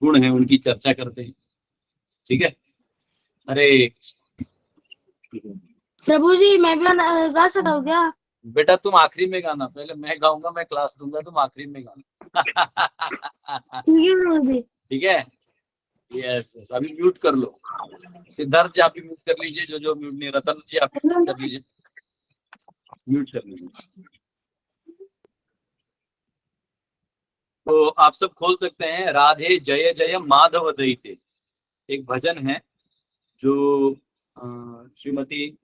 गुण है उनकी चर्चा करते हैं। ठीक है, अरे प्रभु जी मैं भी गा सकता हूँ क्या? बेटा तुम आखिरी में गाना, पहले मैं गाऊंगा, मैं क्लास दूंगा, तुम आखिरी में गाना। ठीक है प्रभु जी। ठीक है, यस, अभी म्यूट कर लो। सिद्धार्थ जी आप भी म्यूट कर लीजिए, जो म्यूट नहीं, रतन जी आप म्यूट कर लीजिए, म्यूट कर लीजिए। तो आप सब खोल सकते हैं, राधे जय जय माधव दयिते, एक भजन है जो श्रीमती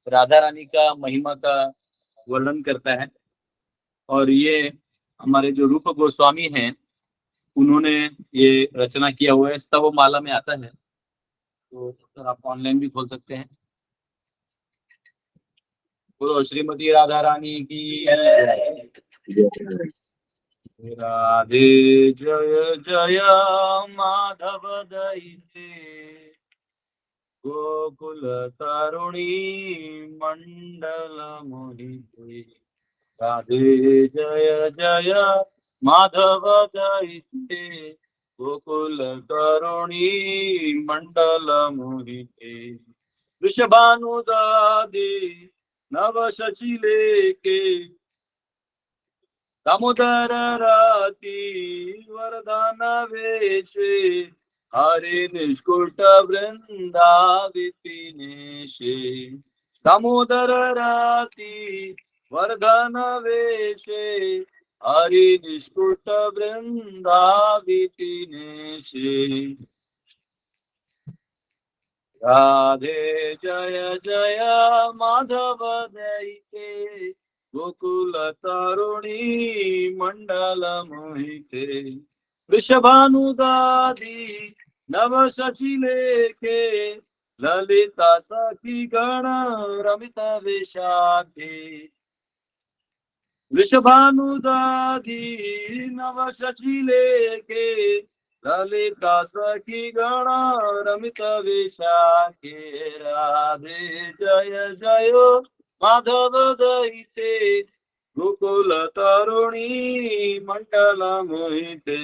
राधा रानी का महिमा का वर्णन करता है। और ये हमारे जो रूप गोस्वामी हैं उन्होंने ये रचना किया हुआ है, स्तव माला में आता है। तो सर आप ऑनलाइन भी खोल सकते हैं। बोलो श्रीमती राधा रानी की राधे जय जय माधव दयिते गोकुल तरुणी मंडल मोहिते राधे जय जय माधव दयिते गोकुल तरुणी मंडल मोहिते वृषभानुदादि नव शचिले के दामोदर राती वरदान वेशे हरे निष्कुट वृंदाविपिनेशे दामोदर राती वरदान वेशे हरि निष्कुट वृंदाविपिनेशे राधे जय जय माधव दयिते गोकुल तरुणी मंडल मोहिते वृषभानुदादि नव शशिले के ललिता सखी गण रमित विशाखे वृषभानुदादि नव शशिले के ललिता सखी गण रमित विशाखे राधे जय जय माधव दयिते गोकुल तरुणी मंडल मोहिते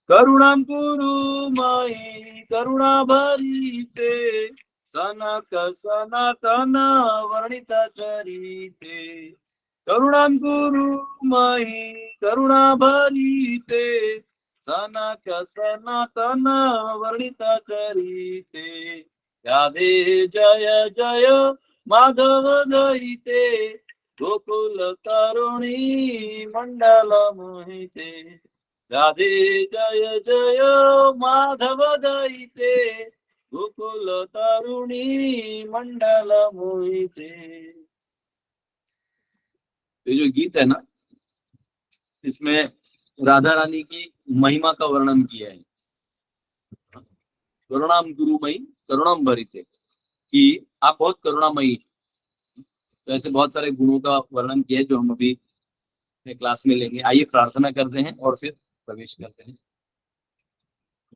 करुणां कुरु मयि करुणा भरिते सनक सनातन वर्णित चरिते करुणां कुरु मयि करुणा भरिते सनक सनातन वर्णित चरिते राधे जय जय माधव दयिते गोकुल तरुणी मंडल मोहिते राधे जय जय माधव दयिते गोकुल तरुणी मंडल मोहिते। ये जो गीत है ना, इसमें राधा रानी की महिमा का वर्णन किया है। करुणाम गुरुमयी करुणाम भरिते, कि आप बहुत करुणामयी। तो ऐसे बहुत सारे गुणों का वर्णन किया है जो हम अभी क्लास में लेंगे। आइए प्रार्थना करते हैं और फिर प्रवेश करते हैं।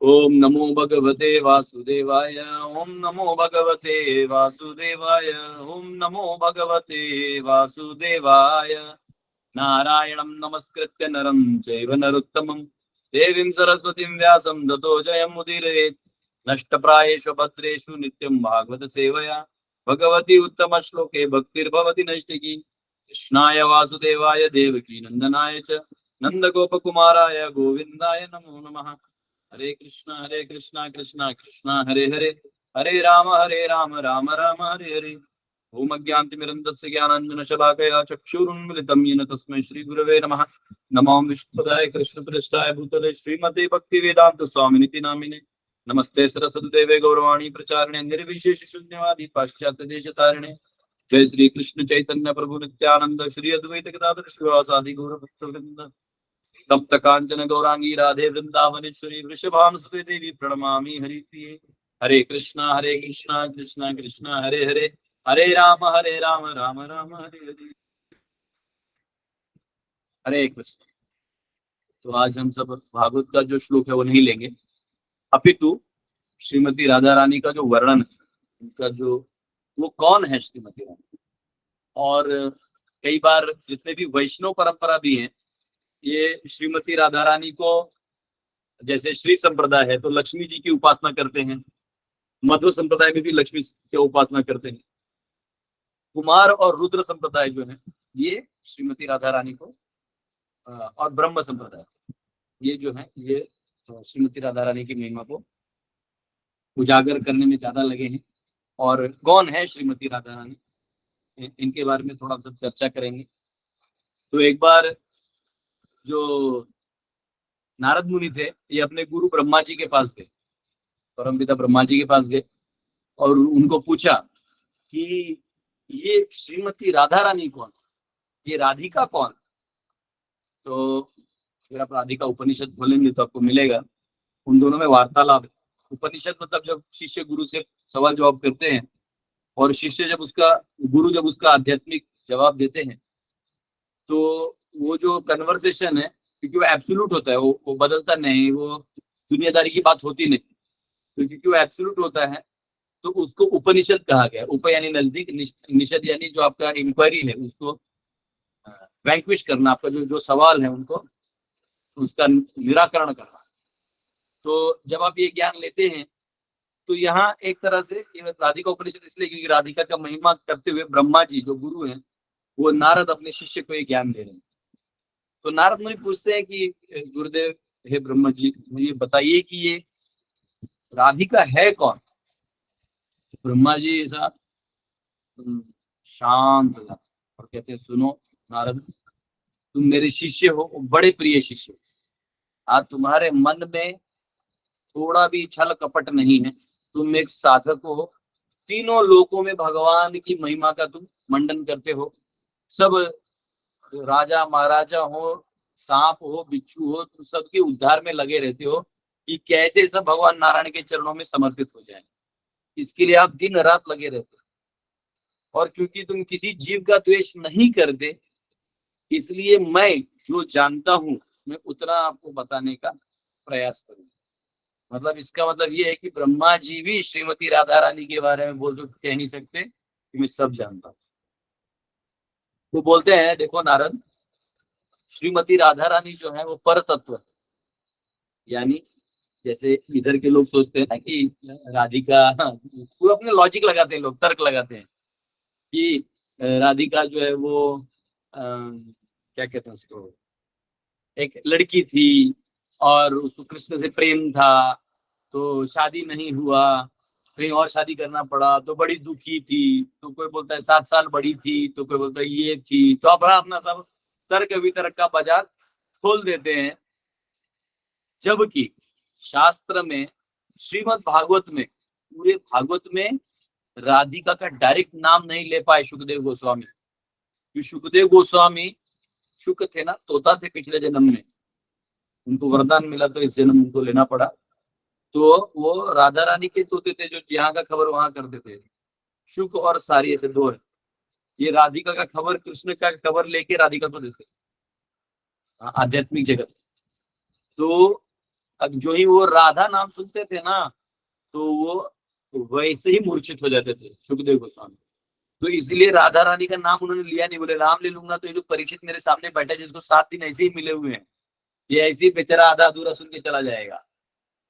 ओम नमो भगवते वासुदेवाय, ओम नमो भगवते वासुदेवाय, ओम नमो भगवते वासुदेवाय। नारायणं नमस्कृत्य नरं चैव नरोत्तमं देवीं सरस्वतीं व्यासं ततो जयमुदीरयेत्। नष्टप्रायेषु भद्रेषु नित्यं भागवत सेवया भगवती उत्तम श्लोके भक्तिर्भवति नैष्टिकी। कृष्णाय वासुदेवाय देवकी नंदनाय च नंदगोपकुमाराय गोविंदाय नमो नमः। हरे कृष्णा कृष्णा कृष्णा हरे हरे, हरे राम राम राम हरे हरे। ओम अज्ञानतिमिरन्धस्य ज्ञानाञ्जनशलाकया चक्षुरुन्मिलितं येन तस्मै श्रीगुरवे नमः। नमो विष्णुपदाय कृष्णप्रेष्ठाय भूतले श्रीमते भक्तिवेदान्तस्वामिनिति नामिने। नमस्ते सरस्वतीदेवे गौरवाणी प्रचारिणे निर्विशेष शून्यवादी पाश्चात्य देशतारिणे। जय श्री कृष्ण चैतन्य प्रभु नित्यानंद श्री अद्वैत गदाधर श्रीवासादि गौर भक्तवृंद। तप्त कांचन गौरांगी राधे वृंदावनेश्वरी वृषभानुसुते देवी प्रणमामि हरिप्रिये। हरे कृष्णा कृष्णा कृष्णा हरे हरे, हरे राम राम राम हरे हरे। हरे कृष्ण। तो आज हम सब भागवत का जो श्लोक है वो नहीं लेंगे, अपितु श्रीमती राधा रानी का जो वर्णन है, उनका जो वो कौन है श्रीमती रानी। और कई बार जितने भी वैष्णव परंपरा भी हैं, ये श्रीमती राधा रानी को जैसे श्री संप्रदाय है तो लक्ष्मी जी की उपासना करते हैं, मध्व संप्रदाय में भी लक्ष्मी की उपासना करते हैं। कुमार और रुद्र संप्रदाय जो है ये श्रीमती राधा रानी को और ब्रह्म संप्रदाय ये जो है ये श्रीमती राधा रानी की महिमा को उजागर करने में ज्यादा लगे हैं। और कौन है श्रीमती राधा रानी, इनके बारे में थोड़ा सब चर्चा करेंगे। तो एक बार जो नारद मुनि थे ये अपने गुरु ब्रह्मा जी के पास गए, परमपिता ब्रह्मा जी के पास गए और उनको पूछा कि ये श्रीमती राधा रानी कौन, ये राधिका कौन। तो अगर आप राधिका उपनिषद खोलेंगे तो आपको मिलेगा उन दोनों में वार्तालाप। उपनिषद मतलब जब शिष्य गुरु से सवाल जवाब करते हैं और शिष्य जब उसका गुरु जब उसका आध्यात्मिक जवाब देते हैं तो वो जो कन्वर्सेशन है, क्योंकि वो एब्सोल्यूट होता है, वो बदलता नहीं, वो दुनियादारी की बात होती नहीं, तो क्योंकि वो एब्सोल्यूट होता है तो उसको उपनिषद कहा गया। उप यानी नजदीक, निषद यानी जो आपका इंक्वायरी है उसको वैंक्विश करना, आपका जो जो सवाल है उनको उसका निराकरण करना। तो जब आप ये ज्ञान लेते हैं तो यहाँ एक तरह से राधिका उपनिषद इसलिए क्योंकि राधिका का महिमा करते हुए ब्रह्मा जी जो गुरु हैं वो नारद अपने शिष्य को ये ज्ञान दे रहे हैं। तो नारद मुनि पूछते हैं कि गुरुदेव हे ब्रह्मा जी मुझे बताइए कि ये राधिका है कौन। ब्रह्मा जी ऐसा शांत और कहते हैं सुनो नारद, तुम मेरे शिष्य हो, बड़े प्रिय शिष्य, आज तुम्हारे मन में थोड़ा भी छल कपट नहीं है, तुम एक साधक हो, तीनों लोकों में भगवान की महिमा का तुम मंडन करते हो, सब राजा महाराजा हो, सांप हो, बिच्छू हो, तुम सबके उद्धार में लगे रहते हो कि कैसे सब भगवान नारायण के चरणों में समर्पित हो जाए, इसके लिए आप दिन रात लगे रहते हो। और क्योंकि तुम किसी जीव का द्वेष नहीं करते इसलिए मैं जो जानता हूं मैं उतना आपको बताने का प्रयास करूंगा। मतलब इसका मतलब ये है कि ब्रह्मा जी भी श्रीमती राधा रानी के बारे में बोल तो कह नहीं सकते कि मैं सब जानता हूँ। वो बोलते हैं देखो नारद, श्रीमती राधा रानी जो है वो पर तत्व है, यानी जैसे इधर के लोग सोचते हैं ना कि राधिका, वो अपने लॉजिक लगाते हैं, लोग तर्क लगाते हैं कि राधिका जो है वो क्या कहते हैं उसको, एक लड़की थी और उसको कृष्ण से प्रेम था तो शादी नहीं हुआ, कहीं और शादी करना पड़ा तो बड़ी दुखी थी, तो कोई बोलता है 7 साल बड़ी थी, तो कोई बोलता है ये थी, तो अपना अपना सब तर्क वितर्क का बाजार खोल देते हैं। जबकि शास्त्र में श्रीमद् भागवत में, पूरे भागवत में राधिका का डायरेक्ट नाम नहीं ले पाए सुखदेव गोस्वामी। सुखदेव गोस्वामी शुक थे ना, तोता थे पिछले जन्म में, उनको वरदान मिला तो इस जन्म उनको लेना पड़ा, तो वो राधा रानी के तोते थे जो यहाँ का खबर वहां करते थे। शुक और सारी ऐसे दो है, ये राधिका का खबर, कृष्ण का खबर लेके राधिका को देते आध्यात्मिक जगत। तो अब जो ही वो राधा नाम सुनते थे ना तो वो वैसे ही मूर्छित हो जाते थे सुखदेव गोस्वामी। तो इसलिए राधा रानी का नाम उन्होंने लिया नहीं, बोले नाम ले लूंगा तो ये जो परीक्षित मेरे सामने बैठा जिसको 7 दिन ऐसे ही मिले हुए हैं, ये ऐसे ही बेचारा आधा अधूरा सुन के चला जाएगा।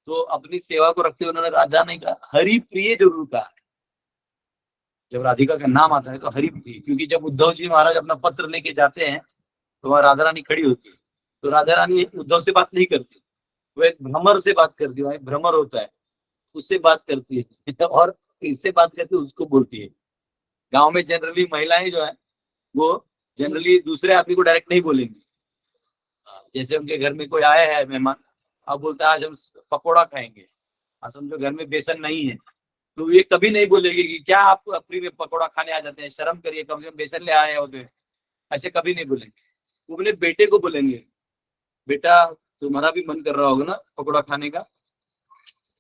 तो अपनी सेवा को रखते हुए उन्होंने राधा नहीं कहा, हरि प्रिय जरूर कहा। जब राधिका का नाम आता है तो हरि प्रिय, क्योंकि जब उद्धव जी महाराज अपना पत्र लेके जाते हैं तो वहां राधा रानी खड़ी होती है, तो राधा रानी उद्धव से बात नहीं करती, वो एक भ्रमर से बात करती है, एक भ्रमर होता है उससे बात करती है और इससे बात करके उसको बोलती है। गांव में जनरली महिलाएं जो है वो जनरली दूसरे आदमी को डायरेक्ट नहीं बोलेंगी। जैसे उनके घर में कोई आया है मेहमान, अब बोलता है आज हम पकौड़ा खाएंगे, आज समझो घर में बेसन नहीं है, तो ये कभी नहीं बोलेगी कि क्या आप अपनी में पकौड़ा खाने आ जाते हैं, शर्म करिए, कम से कम बेसन ले आए होते हैं, ऐसे कभी नहीं बोलेंगे। वो अपने बेटे को बोलेंगे, बेटा तुम्हारा भी मन कर रहा होगा ना पकौड़ा खाने का,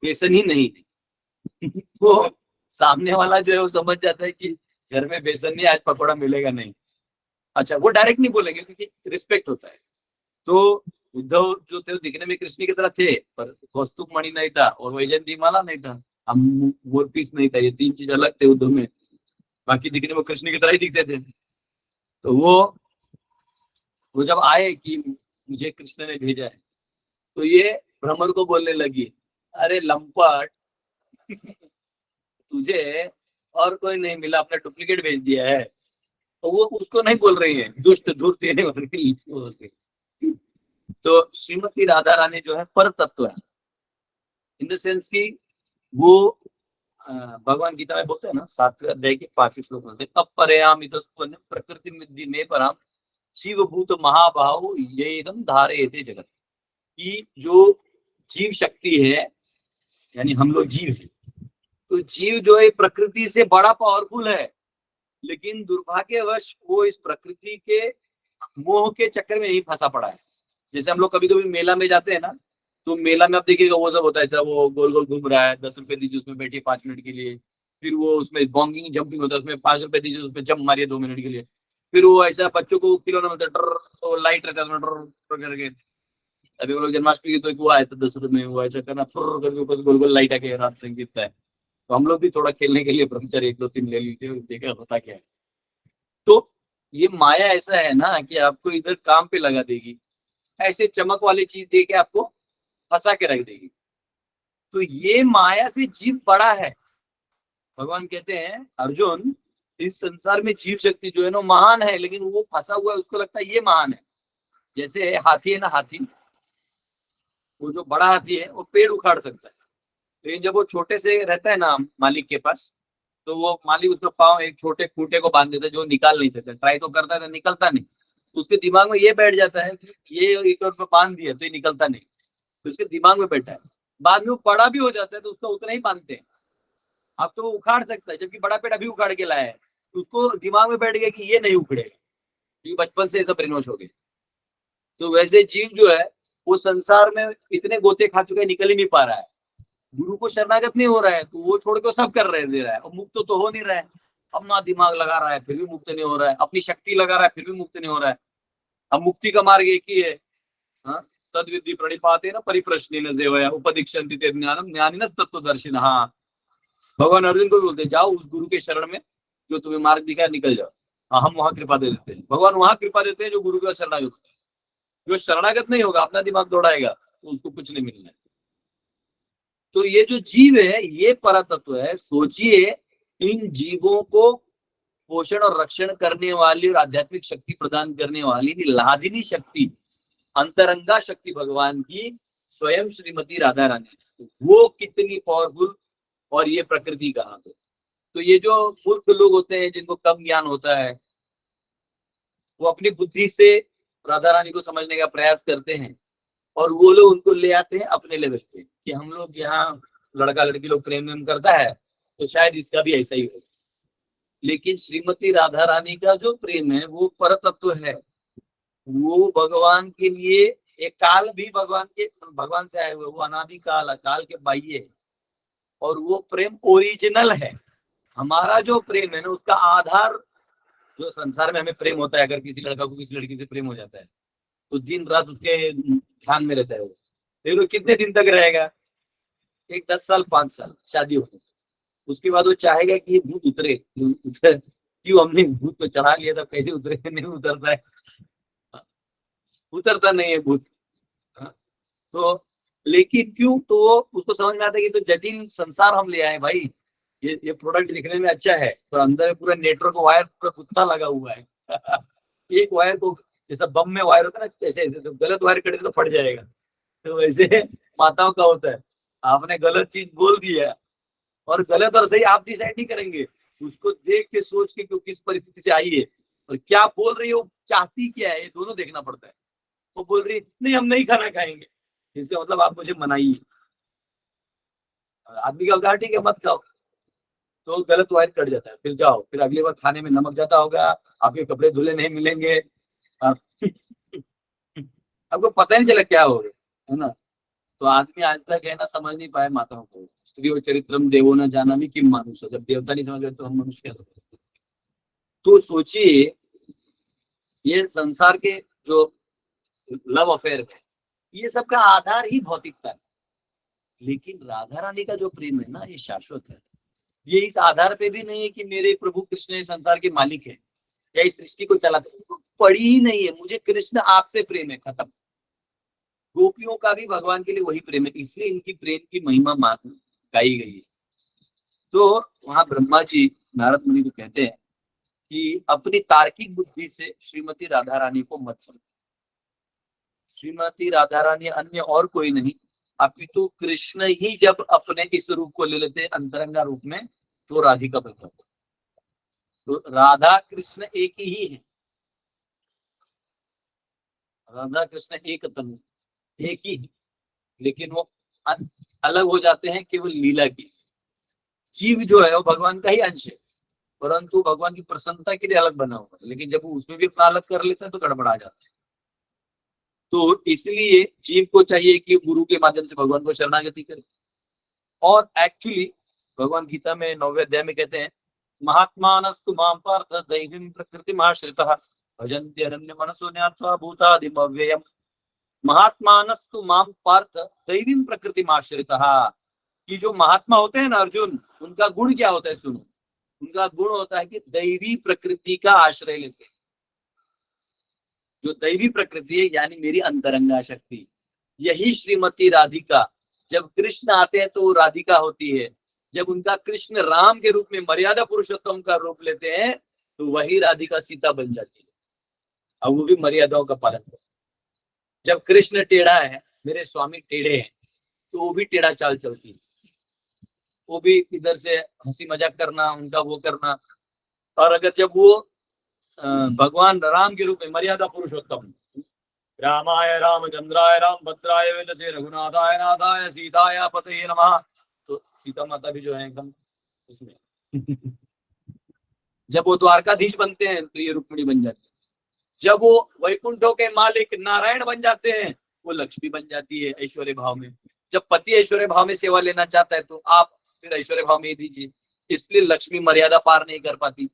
बेसन ही नहीं है। वो सामने वाला जो है वो समझ जाता है कि घर में बेसन नहीं, आज पकौड़ा मिलेगा नहीं। अच्छा, वो डायरेक्ट नहीं बोलेंगे क्योंकि रिस्पेक्ट होता है। तो उद्धव जो थे दिखने में कृष्ण की तरह थे पर कौस्तुभ मणि नहीं था और वैजयंतीमाला नहीं था, मोर पीस नहीं था, ये 3 चीज अलग थे उद्धव में, बाकी दिखने में कृष्ण की तरह ही दिखते थे। तो वो जब आए कि मुझे कृष्ण ने भेजा है, तो ये भ्रमर को बोलने लगी, अरे लंपट, तुझे और कोई नहीं मिला, अपना डुप्लीकेट भेज दिया है। तो वो उसको नहीं बोल रही है, दुष्ट धूर्त देने वाली इसको बोल रही है। तो श्रीमती राधा रानी जो है पर तत्व है, इन द सेंस की वो भगवान गीता में बोलते हैं ना 7वें अध्याय के 5वें श्लोक में, अब परयामितस्तु प्रकृति विद्धि में पराम जीव भूत महाभाव ये एकदम धारे थे जगत की। जो जीव शक्ति है, यानी हम लोग जीव हैं, तो जीव जो है प्रकृति से बड़ा पावरफुल है, लेकिन दुर्भाग्यवश वो इस प्रकृति के मोह के चक्कर में ही फंसा पड़ा है। जैसे हम लोग कभी कभी मेला में जाते हैं ना, तो मेला में आप देखिएगा वो सब होता है, वो गोल गोल घूम रहा है, 10 रुपए दीजिए उसमें बैठिए 5 मिनट के लिए, फिर वो उसमें बॉन्गिंग जंपिंग होता है, उसमें 5 रुपए दीजिए उसमें जंप मारिए 2 मिनट के लिए, फिर वो ऐसा बच्चों को खिलौना मिलता है, तो लाइट रहता है करके। अभी वो लोग जन्माष्टमी की तो वो आया था 10 रुपए में, वो ऐसा करना करके ऊपर गोल गोल लाइट आके रात में गिरता है। तो हम लोग भी थोड़ा खेलने के लिए ब्रह्मचर्य 1 2 3 ले लीजिए, देखा होता क्या है। तो ये माया ऐसा है ना कि आपको इधर काम पे लगा देगी, ऐसे चमक वाली चीज दे के आपको फंसा के रख देगी। तो ये माया से जीव बड़ा है। भगवान कहते हैं अर्जुन, इस संसार में जीव शक्ति जो है ना महान है, लेकिन वो फंसा हुआ है, उसको लगता है ये महान है। जैसे हाथी है ना, हाथी, वो जो बड़ा हाथी है वो पेड़ उखाड़ सकता है, लेकिन जब वो छोटे से रहता है ना मालिक के पास, तो वो मालिक उसका पाँव एक छोटे खूंटे को बांध देता है, जो निकाल नहीं सकता। ट्राई तो करता है तो निकलता नहीं। उसके दिमाग में ये बैठ जाता है कि ये एक और बांध दिया तो ये निकलता नहीं, तो उसके दिमाग में बैठा है। बाद में वो बड़ा भी हो जाता है तो उसका उतना ही बांधते हैं। अब तो वो उखाड़ सकता है, जबकि बड़ा पेड़ अभी उखाड़ के लाया है, तो उसको दिमाग में बैठ गया कि ये नहीं उखड़ेगा, क्योंकि बचपन से ऐसा ब्रेनवॉश हो गया। तो वैसे जीव जो है वो संसार में इतने गोते खा चुके, निकल ही नहीं पा रहा है, गुरु को शरणागत नहीं हो रहा है, तो वो छोड़ के सब कर रहे दे रहा है, और मुक्त तो हो नहीं रहा है। अपना दिमाग लगा रहा है फिर भी मुक्त नहीं हो रहा है, अपनी शक्ति लगा रहा है फिर भी मुक्त नहीं हो रहा है। अब मुक्ति का मार्ग एक ही है, हाँ, तद विद्धि प्रणिपाते न परिप्रश्नेन सेवया उपदिक्षन्ति ते ज्ञानम ज्ञानिनः तत्त्वदर्शिनः। भगवान अर्जुन को भी बोलते जाओ उस गुरु के शरण में जो तुम्हें मार्ग दिखाया, निकल जाओ। हाँ, हम वहां कृपा दे देते हैं, भगवान वहां कृपा देते हैं जो गुरु का शरणागत होता है। जो शरणागत नहीं होगा, अपना दिमाग दौड़ाएगा, तो उसको कुछ नहीं मिलना है। तो ये जो जीव है ये परतत्व है। सोचिए, इन जीवों को पोषण और रक्षण करने वाली और आध्यात्मिक शक्ति प्रदान करने वाली लादिनी शक्ति, अंतरंगा शक्ति भगवान की स्वयं श्रीमती राधा रानी, वो कितनी पावरफुल, और ये प्रकृति कहाँ पे। तो ये जो मूर्ख लोग होते हैं, जिनको कम ज्ञान होता है, वो अपनी बुद्धि से राधा रानी को समझने का प्रयास करते हैं, और वो लोग उनको ले आते हैं अपने लेवल पे कि हम लोग यहाँ लड़का लड़की लोग प्रेम करता है, तो शायद इसका भी ऐसा ही हो। लेकिन श्रीमती राधा रानी का जो प्रेम है वो परतत्व है। वो भगवान के लिए एक काल भी भगवान से आए हुए, वो अनादि काल के बाह्य है, और वो प्रेम ओरिजिनल है। हमारा जो प्रेम है ना, उसका आधार जो संसार में हमें प्रेम होता है, अगर किसी लड़का को किसी लड़की से प्रेम हो जाता है तो दिन रात उसके ध्यान में रहता है वो। देखो कितने दिन तक रहेगा, एक 10 साल 5 साल शादी होने, उसके बाद वो चाहेगा कि ये भूत उतरे, क्यों हमने भूत को चढ़ा लिया था, कैसे उतरे, नहीं उतरता है, उतरता नहीं है भूत। तो लेकिन क्यों, तो वो उसको समझ में आता है कि तो जटिल संसार हम ले आए भाई, ये प्रोडक्ट दिखने में अच्छा है, तो अंदर पूरा नेटवर्क वायर पूरा कुत्ता लगा हुआ है। एक वायर को, जैसा बम में वायर होता है ना, ऐसे ऐसे, तो गलत वायर कटे तो फट जाएगा, तो वैसे माताओं का होता है। आपने गलत चीज बोल दिया, और गलत और सही आप डिसाइड नहीं करेंगे, उसको देख के सोच के कि किस परिस्थिति से आई है और क्या बोल रही है, वो चाहती क्या है, ये दोनों देखना पड़ता है। वो बोल रही नहीं हम नहीं खाना खाएंगे, इसका मतलब आप मुझे मनाइए। आदमी का होता है ठीक है मत खाओ, तो गलत वायर कट जाता है, फिर जाओ, फिर अगली बार खाने में नमक ज्यादा होगा, आपके कपड़े धुले नहीं मिलेंगे, आपको पता नहीं चला क्या हो रहा है ना। तो आदमी आज तक है ना समझ नहीं पाए माताओं को, स्त्रियों चरित्रम देवो न जाना भी किम मानुष, जब देवता नहीं समझ गए तो हम मनुष्य क्या समझ। तो सोचिए, ये संसार के जो लव अफेयर है, ये सब का आधार ही भौतिकता है। लेकिन राधा रानी का जो प्रेम है ना, ये शाश्वत है। ये इस आधार पे भी नहीं है कि मेरे प्रभु कृष्ण संसार के मालिक है या इस सृष्टि को चलाते, पड़ी ही नहीं है, मुझे कृष्ण आपसे प्रेम है, खत्म। गोपियों का भी भगवान के लिए वही प्रेम है, इसलिए इनकी प्रेम की महिमा गाई गई है। तो वहां ब्रह्मा जी नारद मुनि को कहते हैं कि अपनी तार्किक बुद्धि से श्रीमती राधा रानी को मत समझो। श्रीमती राधा रानी अन्य और कोई नहीं, अपितु कृष्ण ही जब अपने इस रूप को ले लेते अंतरंगा रूप में, तो राधिका बन जाते। तो राधा कृष्ण एक ही है, राधा कृष्ण एक तनु, एक ही है, लेकिन वो अलग हो जाते हैं केवल लीला की। जीव जो है वो भगवान का ही अंश है, परंतु भगवान की प्रसन्नता के लिए अलग बना हुआ है, लेकिन जब वो उसमें भी अपना अलग कर लेता है तो गड़बड़ा जाता है। तो इसलिए जीव को चाहिए कि गुरु के माध्यम से भगवान को शरणागति करे। और एक्चुअली भगवान गीता में 9वें अध्याय में कहते हैं, महात्मानस्तु मां पार्थ दैवीं प्रकृतिमाश्रितः भजन्ति अनन्य मनसो न्यात्वा भूतादिम अव्ययम्। महात्मानस्तु मां पार्थ दैवीं प्रकृतिमाश्रितः, कि जो महात्मा होते हैं ना अर्जुन, उनका गुण क्या होता है सुनो। उनका गुण होता है कि दैवी प्रकृति का आश्रय लेते हैं। जो दैवी प्रकृति है यानी मेरी अंतरंगा शक्ति, यही श्रीमती राधिका। जब कृष्ण आते हैं तो वो राधिका होती है, जब उनका कृष्ण राम के रूप में मर्यादा पुरुषोत्तम का रूप लेते हैं तो वही राधिका सीता बन जाती है, और वो भी मर्यादाओं का पालन करते। जब कृष्ण टेढ़ा है, मेरे स्वामी टेढ़े हैं, तो वो भी टेढ़ा चाल चलती है, वो भी इधर से हंसी मजाक करना, उनका वो करना। और अगर जब वो भगवान राम के रूप में मर्यादा पुरुषोत्तम, रामाय रामचंद्राय रामभद्राय वेदसे रघुनाथाय नाथाय सीताय पतये नमः, तो सीता माता भी जो है एकदम उसमें जब वो द्वारकाधीश बनते हैं तो ये रुक्मिणी बन जाती है। जब वो वैकुंठों के मालिक नारायण बन जाते हैं, वो लक्ष्मी बन जाती है ऐश्वर्य भाव में। जब पति ऐश्वर्य भाव में सेवा लेना चाहता है तो आप फिर ऐश्वर्य भाव में ही दीजिए, इसलिए लक्ष्मी मर्यादा पार नहीं कर पाती,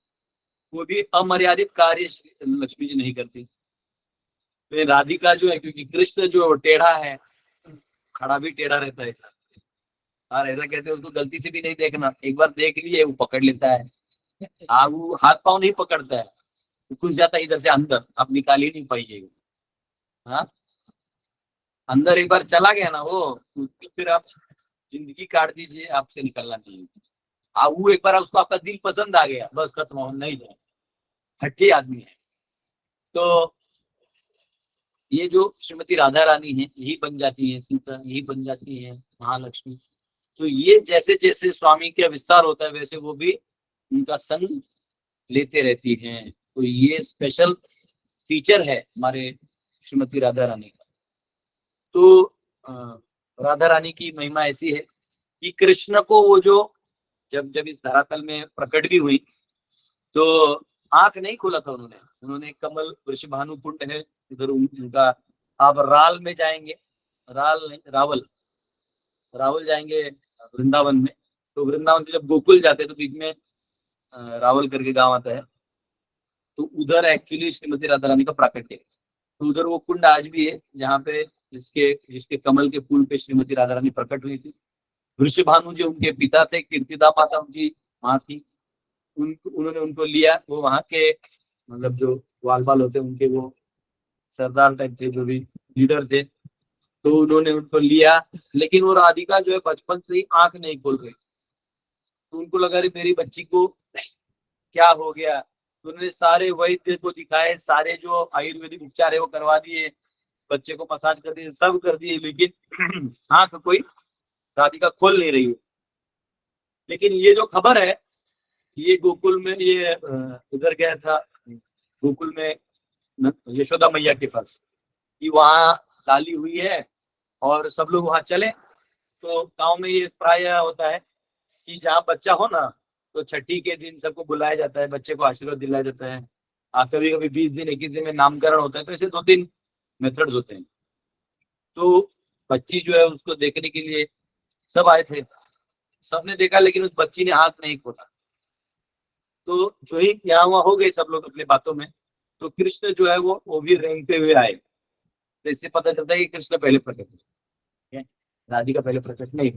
वो भी अमर्यादित कार्य लक्ष्मी जी नहीं करती। तो राधिका जो है, क्योंकि कृष्ण जो टेढ़ा है, खड़ा भी टेढ़ा रहता है, और ऐसा कहते हैं उसको गलती से भी नहीं देखना, एक बार देख लिए वो पकड़ लेता है। वो हाथ पांव नहीं पकड़ता है, घुस जाता है इधर से अंदर, आप निकाल ही नहीं पाइएगा। हाँ, अंदर एक बार चला गया ना वो, फिर आप जिंदगी काट दीजिए, आपसे निकलना नहीं। वो एक बार उसको आपका दिल पसंद आ गया, बस खत्म हो नहीं जाए, हट्टी आदमी है। तो ये जो श्रीमती राधा रानी है, यही बन जाती है सीता, यही बन जाती है महालक्ष्मी। तो ये जैसे जैसे स्वामी का विस्तार होता है वैसे वो भी उनका संग लेते रहती हैं। तो ये स्पेशल फीचर है हमारे श्रीमती राधा रानी का। तो राधा रानी की महिमा ऐसी है कि कृष्ण को वो जो जब इस धरातल में प्रकट भी हुई तो आंख नहीं खोला था उन्होंने कमल वृषभानु कुंड है इधर उनका, आप राल में जाएंगे, राल नहीं रावल जाएंगे वृंदावन में, तो वृंदावन से जब गोकुल जाते हैं तो बीच में रावल करके गांव आता है, तो उधर एक्चुअली श्रीमती राधा रानी का प्राकट्य है। तो उधर वो कुंड आज भी है जहाँ पे जिसके कमल के फूल पे श्रीमती राधा रानी प्रकट हुई थी। वृषभानु जो उनके पिता थे, कीर्तिदा माता उनकी माँ थी, उन्होंने उनको लिया। वो वहाँ के मतलब जो ग्वाल बाल होते उनके वो सरदार टाइप थे, जो भी लीडर थे, तो उन्होंने उनको लिया। लेकिन वो राधिका जो है बचपन से ही आंख नहीं खोल रही, तो उनको लगा रही मेरी बच्ची को क्या हो गया। तो उन्होंने सारे वैद्य को दिखाए, सारे जो आयुर्वेदिक उपचार है वो करवा दिए, बच्चे को मसाज कर दिए, सब कर दिए, लेकिन आंख कोई राधिका खोल नहीं रही है। लेकिन ये जो खबर है ये गोकुल में, ये उधर गया था गोकुल में यशोदा मैया के पास, कि वहाँ डाली हुई है और सब लोग वहां चले। तो गांव में ये प्राय होता है कि जहाँ बच्चा हो ना तो छठी के दिन सबको बुलाया जाता है, बच्चे को आशीर्वाद दिलाया जाता है। कभी कभी 20 दिन 21 दिन में नामकरण होता है, तो ऐसे 2-3 मेथड्स होते हैं। तो बच्ची जो है उसको देखने के लिए सब आए थे, सबने देखा, लेकिन उस बच्ची ने आंख नहीं खोला। तो जो ही यहाँ वहाँ हो गए सब लोग अपने बातों में, तो कृष्ण जो है वो भी रेंगते हुए आए। तो इससे पता चलता है कि कृष्ण पहले प्रकट हुए, राधिका पहले प्रकट नहीं।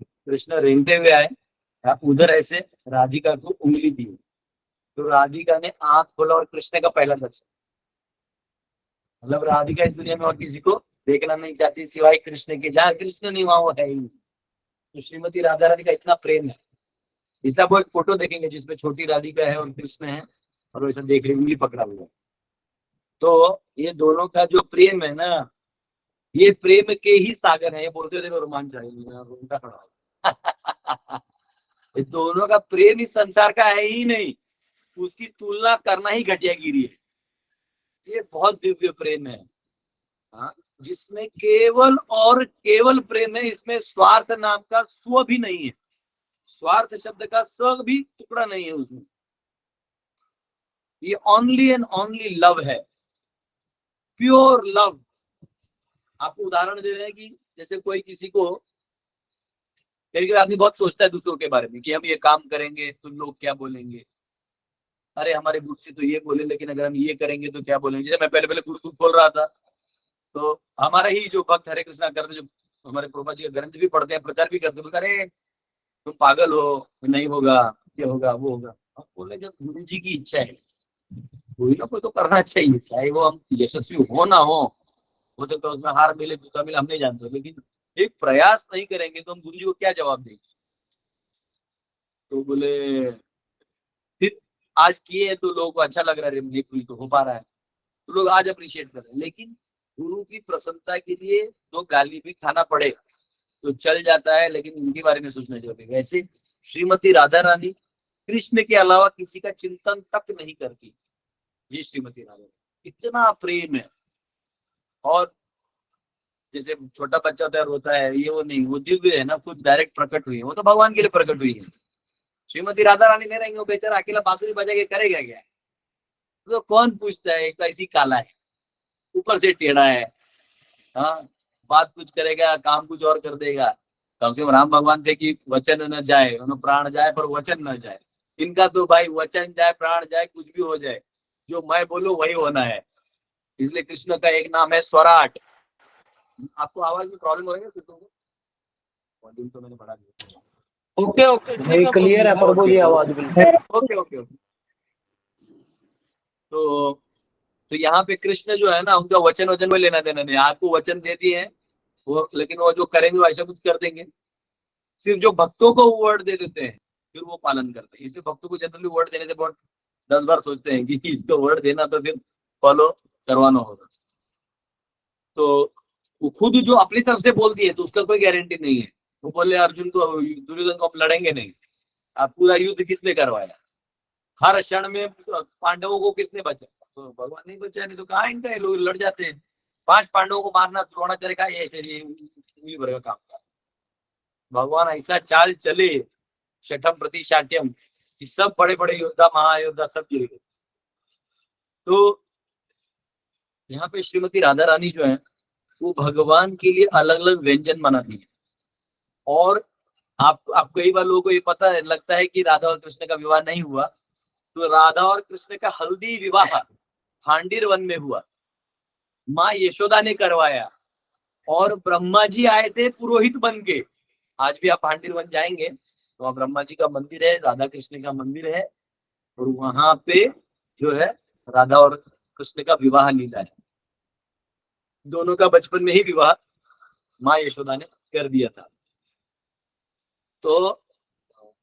कृष्ण रेंगते हुए आए, उधर ऐसे राधिका को उंगली दी, तो राधिका ने आंख खोला और कृष्ण का पहला दर्शन। मतलब राधिका इस दुनिया में और किसी को देखना नहीं चाहती सिवाय कृष्ण के, जहाँ कृष्ण नहीं वहां वो है ही नहीं। तो श्रीमती राधा रानी का इतना प्रेम है, इसलिए आप वो एक फोटो देखेंगे जिसमें छोटी राधिका है और कृष्ण है, और वैसा देख रहे उंगली पकड़ा हुआ है। तो ये दोनों का जो प्रेम है ना, ये प्रेम के ही सागर है। ये बोलते देखो रोमांच आएगा। ये दोनों का प्रेम इस संसार का है ही नहीं, उसकी तुलना करना ही घटियागिरी है। ये बहुत दिव्य प्रेम है, हाँ, जिसमें केवल और केवल प्रेम है। इसमें स्वार्थ नाम का स्व भी नहीं है, स्वार्थ शब्द का स भी टुकड़ा नहीं है उसमें। ये ओनली एंड ओनली लव है, प्योर लव। आपको उदाहरण दे रहे हैं कि जैसे कोई किसी को, कभी आदमी बहुत सोचता है दूसरों के बारे में कि हम ये काम करेंगे तो लोग क्या बोलेंगे, अरे हमारे गुरु तो ये बोले लेकिन अगर हम ये करेंगे तो क्या बोलेंगे। जैसे मैं पहले पहले गुरुकुल खोल रहा था, तो हमारा ही जो भक्त हरे कृष्णा करते, जो हमारे प्रभुपाद जी का ग्रंथ भी पढ़ते हैं, प्रचार भी करते हैं, अरे तुम पागल हो, नहीं होगा, ये होगा वो होगा। हम बोले जब गुरु जी की इच्छा है, कोई ना कोई तो करना चाहिए, चाहे वो हम यशस्वी हो ना हो सकता है उसमें हार मिले जूता मिले हम नहीं जानते, लेकिन एक प्रयास नहीं करेंगे तो हम गुरु जी को क्या जवाब देंगे। तो बोले फिर आज किए तो लोगों को अच्छा लग रहा है, ये कोई तो हो पा रहा है, तो लोग आज अप्रिशिएट कर रहे हैं। लेकिन गुरु की प्रसन्नता के लिए तो गाली भी खाना पड़े तो चल जाता है, लेकिन उनके बारे में सोचना जरूरी है। वैसे श्रीमती राधा रानी कृष्ण के अलावा किसी का चिंतन तक नहीं करती। ये श्रीमती राधा रानी इतना प्रेम है। और जैसे छोटा बच्चा होता है रोता है, ये वो नहीं, वो दिव्य है ना, खुद डायरेक्ट प्रकट हुई है, वो तो भगवान के लिए प्रकट हुई है। श्रीमती राधा रानी नहीं रहेंगे, वो बेचारा अकेला बांसुरी बजा के करेगा क्या। तो कौन पूछता है, एक तो ऐसी काला है, ऊपर से टेढ़ा है, हाँ, बात कुछ करेगा काम कुछ और कर देगा। कम से कम राम भगवान थे कि वचन न जाए, प्राण जाए पर वचन न जाए। इनका तो भाई वचन जाए प्राण जाए कुछ भी हो जाए, जो मैं बोलूं वही होना है। इसलिए कृष्ण का एक नाम है स्वराट। आपको आवाज में प्रॉब्लम हो रही है वॉल्यूम तो मैंने बढ़ा दिया। ओके ओके भाई, क्लियर है प्रभु जी आवाज बिल्कुल। Okay okay okay. तो यहाँ पे कृष्ण जो है ना, उनका वचन वचन में लेना देना नहीं। आपको वचन दे दिए हैं वो, लेकिन वो जो करेंगे वो ऐसा कुछ कर देंगे। सिर्फ जो भक्तों को वर्ड दे देते हैं फिर वो पालन करते हैं। इसलिए भक्तों को जनरली वर्ड देने से बहुत 10 बार सोचते हैं कि इसको वर्ड देना तो फिर फॉलो करवाना होगा। तो वो खुद जो अपनी तरफ से बोल दिए तो उसका कोई गारंटी नहीं है। वो बोले अर्जुन को, दुर्योधन को हम लड़ेंगे नहीं। आप पूरा युद्ध किसने करवाया, हर क्षण में पांडवों को किसने बचा, तो भगवान नहीं बचा, नहीं तो कहाँ इनका लोग लड़ जाते हैं। 5 पांडवों को मारना द्रोणाचार्य का ऐसे उंगली भर का काम था। भगवान ऐसा चाल चले शठम प्रति शाट्यम कि सब बड़े बड़े योद्धा महायोद्धा सब गिर गए। तो यहाँ पे श्रीमती राधा रानी जो है वो भगवान के लिए अलग अलग व्यंजन बनाती है। और आप कई बार लोगों को ये पता है, लगता है कि राधा और कृष्ण का विवाह नहीं हुआ, तो राधा और कृष्ण का हल्दी विवाह हांडीर वन में हुआ, माँ यशोदा ने करवाया, और ब्रह्मा जी आए थे पुरोहित बन के। आज भी आप हांडीर वन जाएंगे तो वहाँ ब्रह्मा जी का मंदिर है, राधा कृष्ण का मंदिर है, और वहां पे जो है राधा और कृष्ण का विवाह लीला है। दोनों का बचपन में ही विवाह माँ यशोदा ने कर दिया था। तो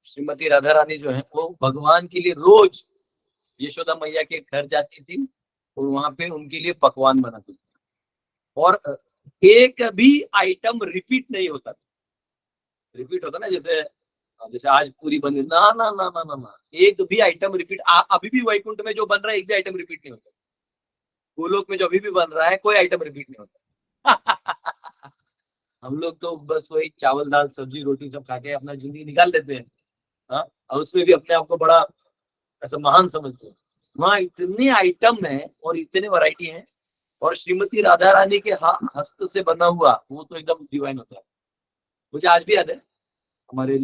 श्रीमती राधा रानी जो है वो भगवान के लिए रोज यशोदा मैया के घर जाती थी और वहां पे उनके लिए पकवान बनाती थी, और एक भी आइटम रिपीट नहीं होता। रिपीट होता ना, जैसे जैसे आज पूरी बन गई, ना ना ना ना ना ना, एक भी आइटम रिपीट। अभी भी वैकुंठ में जो बन रहा है एक भी आइटम रिपीट नहीं होता। गोलोक में जो अभी भी बन रहा है कोई आइटम रिपीट नहीं होता। हम लोग तो बस वही चावल दाल सब्जी रोटी सब खा के अपना जिंदगी निकाल देते हैं, हाँ, और उसमें भी अपने आप को बड़ा ऐसा महान समझते हैं। वहाँ इतने आइटम है और इतने वैरायटी है, और श्रीमती राधा रानी के हस्त से बना हुआ वो तो एकदम डिवाइन होता है। मुझे आज भी याद है, हमारे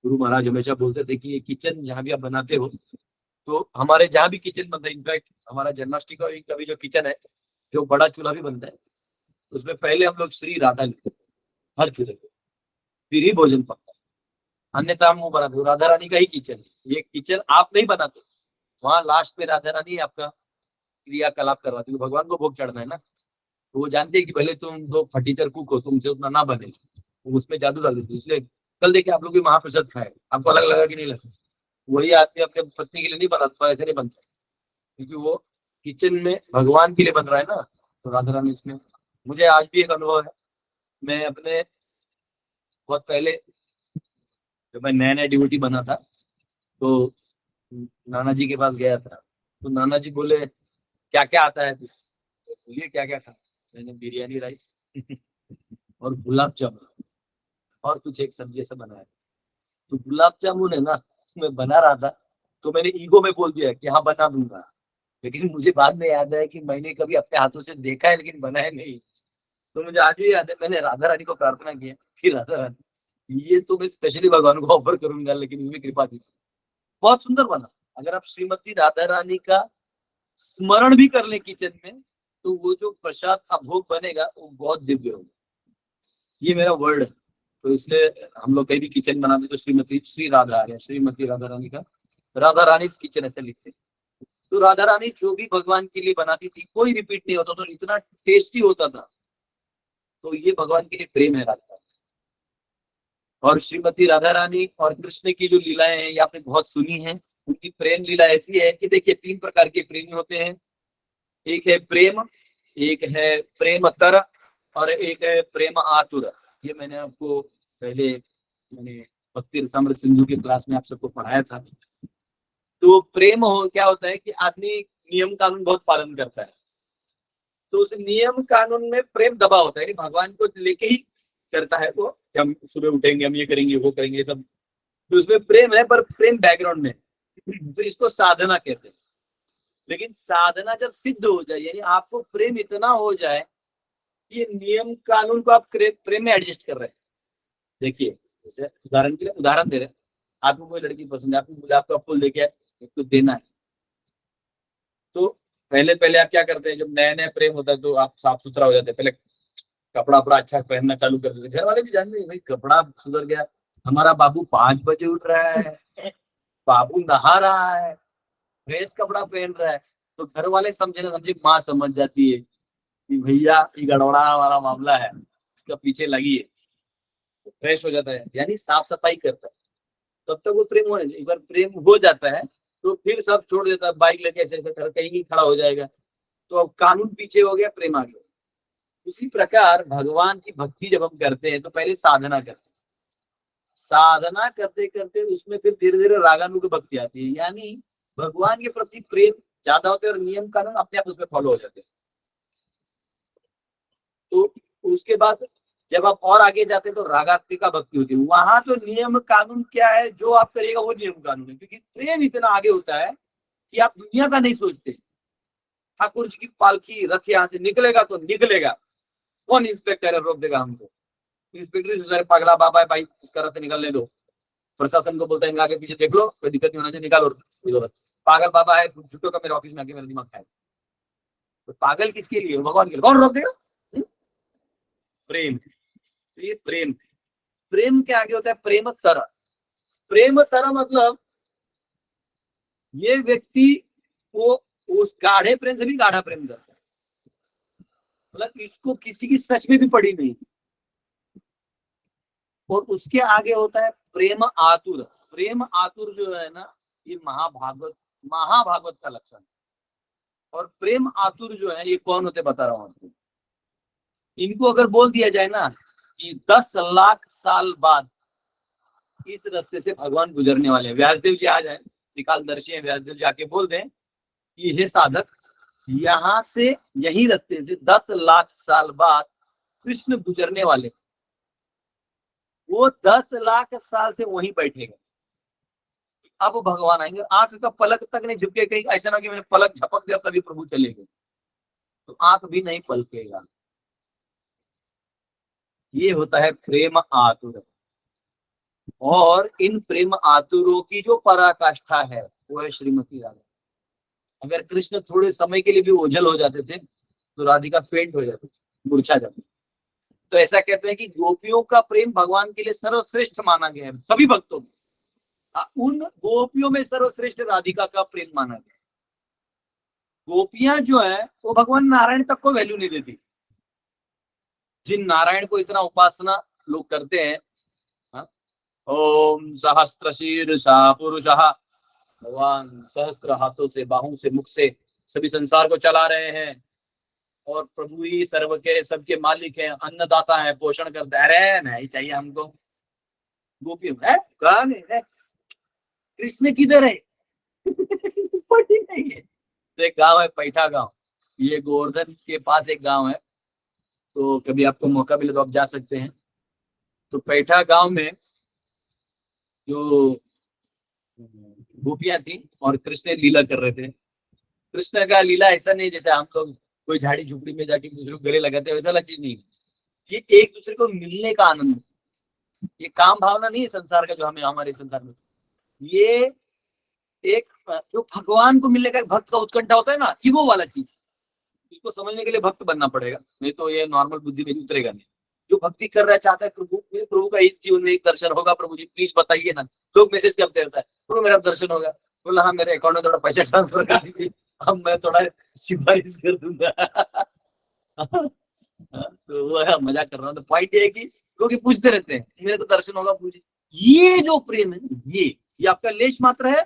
गुरु महाराज हमेशा बोलते थे कि ये किचन जहाँ भी आप बनाते हो, तो हमारे जहाँ भी किचन बनता है, इनफैक्ट हमारा जन्माष्टमी का भी जो किचन है, जो बड़ा चूल्हा भी बनता है, उसमें पहले हम लोग श्री राधा लिखते हैं हर चूल्हे पे, फिर ही भोजन पकता है। अन्यथा हम वो बनाते, राधा रानी का ही किचन है ये। किचन आप नहीं बनाते, वहां लास्ट में राधा रानी आपका क्रियाकलाप करवाती है। भगवान को भोग चढ़ना है ना, तो वो जानते हैं कि पहले तुम दो फटीचर कुक हो, तुमसे उतना ना बने, तो उसमें जादू डाल देते। इसलिए कल देखिए आप लोग भी महाप्रसाद खाए, आपको अलग लगा कि नहीं लगा? वही आदमी अपने पत्नी के लिए नहीं बनाता, ऐसे नहीं बनता, क्योंकि वो किचन में भगवान के लिए बन रहा है ना। तो राधा रानी इसमें, मुझे आज भी एक अनुभव है। मैं अपने बहुत पहले, जब मैं नया नया डिवोटी बना था, तो नाना जी के पास गया था। तो नाना जी बोले क्या क्या आता है तुझे? तो बोलिए क्या क्या खाता। मैंने बिरयानी राइस और गुलाब जामुन और कुछ एक सब्जी ऐसा बनाया। तो गुलाब जामुन है ना, मैं बना रहा था, तो मैंने ईगो में बोल दिया कि हाँ बना दूंगा, लेकिन मुझे बाद में याद आया कि मैंने कभी अपने हाथों से देखा है लेकिन बनाया नहीं। तो मुझे आज भी याद है, मैंने राधा रानी को प्रार्थना किया कि राधा रानी ये तो मैं स्पेशली भगवान को ऑफर करूंगा, लेकिन उनकी कृपा थी। बहुत सुंदर बना। अगर आप श्रीमती राधा रानी का स्मरण भी कर ले किचन में, तो वो जो प्रसाद का भोग बनेगा वो बहुत दिव्य होगा। ये मेरा वर्ड है। तो इसलिए हम लोग कहीं भी किचन बनाते तो श्रीमती श्री राधा या श्रीमती राधा रानी का, राधा रानी किचन ऐसे लिखते। तो राधा रानी जो भी भगवान के लिए बनाती थी, कोई रिपीट नहीं होता, तो इतना टेस्टी होता था। तो ये भगवान के लिए प्रेम है राधा। और श्रीमती राधा रानी और कृष्ण की जो लीलाएं हैं, ये आपने बहुत सुनी है। उनकी प्रेम लीला ऐसी है कि देखिए 3 प्रकार के प्रेमी होते हैं। एक है प्रेम, एक है प्रेम तर, और एक है प्रेम आतुर। ये मैंने आपको पहले मैंने भक्ति रसामृत सिंधु की क्लास में आप सबको पढ़ाया था। तो प्रेम हो क्या होता है कि आदमी नियम कानून बहुत पालन करता है, तो उस नियम कानून में प्रेम दबा होता है कि भगवान को लेके ही करता है वो, कि हम सुबह उठेंगे, हम ये करेंगे, वो करेंगे सब। तो उसमें प्रेम है, पर प्रेम बैकग्राउंड में। तो इसको साधना कहते हैं। लेकिन साधना जब सिद्ध हो जाए, यानी आपको प्रेम इतना हो जाए कि ये नियम कानून को आप प्रेम में एडजस्ट कर रहे हैं। देखिए जैसे उदाहरण के लिए उदाहरण दे रहे हैं, आपको कोई लड़की पसंद है, आपको गुलाब का फूल देके उसको देना है। तो पहले पहले आप क्या करते हैं, जब नया नया प्रेम होता है तो आप साफ सुथरा हो जाते हैं, पहले कपड़ा अपड़ा अच्छा पहनना चालू कर देते। घर वाले भी जानते हैं भाई कपड़ा सुधर गया, हमारा बाबू 5 बजे उठ रहा है, बाबू नहा रहा है, फ्रेश कपड़ा पहन रहा है। तो घर वाले समझे ना समझे, माँ समझ जाती है कि भैया ये गड़बड़ा वाला मामला है, इसका पीछे लगी है। तो फ्रेश हो जाता है, यानी साफ सफाई करता है। तब तक वो प्रेम होने, एक बार प्रेम हो जाता है तो फिर सब छोड़ देता है, बाइक लेके ऐसे कहीं ही खड़ा हो जाएगा। तो अब कानून पीछे हो गया, प्रेम आ गया। उसी प्रकार भगवान की भक्ति जब हम करते हैं तो पहले साधना करते हैं, साधना करते करते उसमें फिर धीरे धीरे रागानुग भक्ति आती है, यानी भगवान के प्रति प्रेम ज्यादा होते हैं और नियम कानून अपने आप उसमें फॉलो हो जाते हैं। तो उसके बाद जब आप और आगे जाते हैं तो रागात्मिका भक्ति होती है। वहां तो नियम कानून क्या है, जो आप करिएगा वो नियम कानून है, क्योंकि प्रेम इतना आगे होता है कि आप दुनिया का नहीं सोचते। ठाकुर जी की पालकी रथ यहाँ से निकलेगा तो निकलेगा, कौन इंस्पेक्टर है रोक देगा हमको? इंस्पेक्टर पगला बाबा है भाई, उसका रथ निकलने दो। प्रशासन को बोलते हैं आगे पीछे देख लो, कोई दिक्कत नहीं होना चाहिए, निकालो रथ। पागल बाबा है, झूठों का मेरे ऑफिस में आके मेरा दिमाग खाए। तो पागल किसके लिए? भगवान के लिए। कौन रोक देगा? प्रेम। ये प्रेम, प्रेम के आगे होता है प्रेम तर। प्रेम तर मतलब ये व्यक्ति वो उस गाढ़े प्रेम से भी गाढ़ा प्रेम करता है, मतलब इसको किसी की सच में भी पड़ी नहीं। और उसके आगे होता है प्रेम आतुर। प्रेम आतुर जो है ना, ये महाभागवत का लक्षण है। और प्रेम आतुर जो है, ये कौन होते बता रहा हूं आपको। इनको अगर बोल दिया जाए ना कि 10 लाख साल बाद इस रास्ते से भगवान गुजरने वाले हैं, व्यासदेव जी आ जाए, त्रिकालदर्शी है व्यासदेव जी, आके बोल दें कि हे साधक, यहाँ से यही रास्ते से 10 लाख साल बाद कृष्ण गुजरने वाले, वो 10 लाख साल से वहीं बैठेगा। अब भगवान आएंगे, आंख का पलक तक नहीं झुके, कहीं ऐसा ना कि मैंने पलक झपक दिया तभी प्रभु चले गए, तो आंख भी नहीं पलकेगा। ये होता है प्रेम आतुर। और इन प्रेम आतुरों की जो पराकाष्ठा है वो है श्रीमती राधा। अगर कृष्ण थोड़े समय के लिए भी ओझल हो जाते थे तो राधिका फेंट हो जाती, मूर्छा जाती। तो ऐसा कहते हैं कि गोपियों का प्रेम भगवान के लिए सर्वश्रेष्ठ माना गया है सभी भक्तों में। उन गोपियों में सर्वश्रेष्ठ राधिका का प्रेम माना गया। गोपियां जो है वो भगवान नारायण तक को वैल्यू नहीं देती, जिन नारायण को इतना उपासना लोग करते हैं, हाँ? ओम सहस्त्र शीर्षा पुरुषः, भगवान सहस्त्र हाथों से, बाहों से, मुख से सभी संसार को चला रहे हैं, और प्रभु ही सर्व के सबके मालिक हैं, अन्नदाता है, पोषण करता है। अरे नहीं चाहिए हमको गोपियों है, कहाँ है कृष्ण, किधर है? पता नहीं है। तो एक गांव है पैठा गांव, ये गोवर्धन के पास एक गांव है, तो कभी आपको मौका मिले तो आप जा सकते हैं। तो पैठा गांव में जो गोपियां थी और कृष्ण लीला कर रहे थे। कृष्ण का लीला ऐसा नहीं जैसे हम लोग कोई झाड़ी झुपड़ी में जाके दूसरे को गले लगाते हैं, वैसा वाला चीज नहीं। ये एक दूसरे को मिलने का आनंद, ये काम भावना नहीं है संसार का जो हमें हमारे संसार में, ये एक जो भगवान को मिलने का एक भक्त का उत्कंठा होता है ना, ये वो वाला चीज। इसको समझने के लिए भक्त बनना पड़ेगा, नहीं तो ये नॉर्मल बुद्धि में उतरेगा नहीं। जो भक्ति कर रहा चाहता है प्रभु, प्रभु का इस जीवन में एक दर्शन होगा, प्रभु जी प्लीज बताइए ना। लोग मैसेज करते रहता है, प्रभु मेरा दर्शन होगा, बोला हाँ मेरे अकाउंट में थोड़ा पैसा ट्रांसफर कर दीजिए, अब मैं थोड़ा सिफारिश कर दूंगा। तो वो है, मजाक कर रहा हूँ। तो पॉइंट ये है कि लोग ये पूछते रहते हैं मेरे को दर्शन होगा पूछिए। ये जो प्रेम है, ये आपका लेश मात्र है,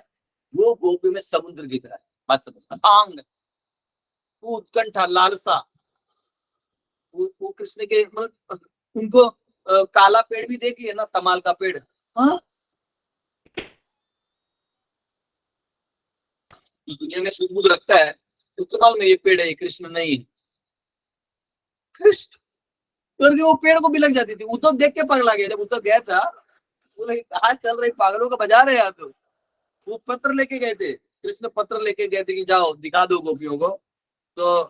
वो गोपी में समुद्र की तरह है। बात समझ, अथांग उत्कंठा, लालसा, वो कृष्ण के मतलब उनको काला पेड़ भी देख लिया ना, तमाल का पेड़, हाँ दुनिया में सुध बुध रखता है, तो कमाल में ये पेड़ है, ये कृष्ण नहीं है। कृष्ण करके वो पेड़ को भी लग जाती थी। उद्धव देख के पगला गया, जब उद्धव गया था बोले कहाँ चल रही, पागलों का बाजार है यहाँ। तो वो पत्र लेके गए थे, कृष्ण पत्र लेके गए थे कि जाओ दिखा दो गोपियों को। तो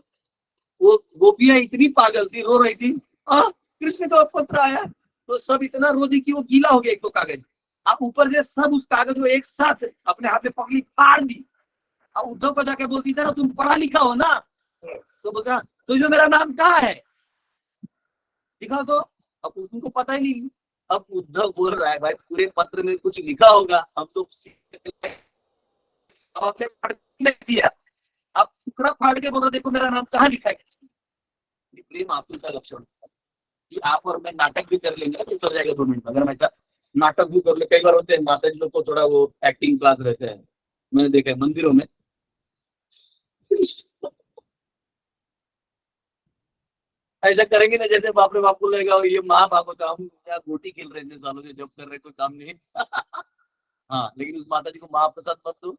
वो गोपियां इतनी पागल थी, रो रही थी, कृष्ण का पत्र आया। तो सब इतना रो दी कि वो गीला हो गया एक तो कागज, अब ऊपर से सब उस कागज को एक साथ अपने हाथ में पकड़ी, फाड़ दी। अब उद्धव को जाके बोलती था ना तुम पढ़ा लिखा हो ना, तो बोला तो जो मेरा नाम कहाँ है लिखा तो। अब उनको पता ही नहीं। अब उद्धव बोल रहा है भाई पूरे पत्र में कुछ लिखा होगा, हम तो आपने पढ़ नहीं दिया, आप टुकड़ा फाड़ के बोलो देखो मेरा नाम कहाँ लिखा है। प्रेम आतुर का लक्षण कि आप और मैं नाटक भी कर लेंगे तो चल जाएगा 2 मिनट। अगर मैं नाटक भी कर ले, कई बार होते हैं माता जी लोग को थोड़ा वो एक्टिंग क्लास रहते हैं, मैंने देखा है मंदिरों में। ऐसा करेंगे ना जैसे बाप रे बाप को लगेगा ये महाभागवत, हम क्या गोटी खेल रहे थे सालों से, जब कर रहे कोई काम नहीं। हाँ लेकिन उस माता जी को महाप्रसाद मत दो।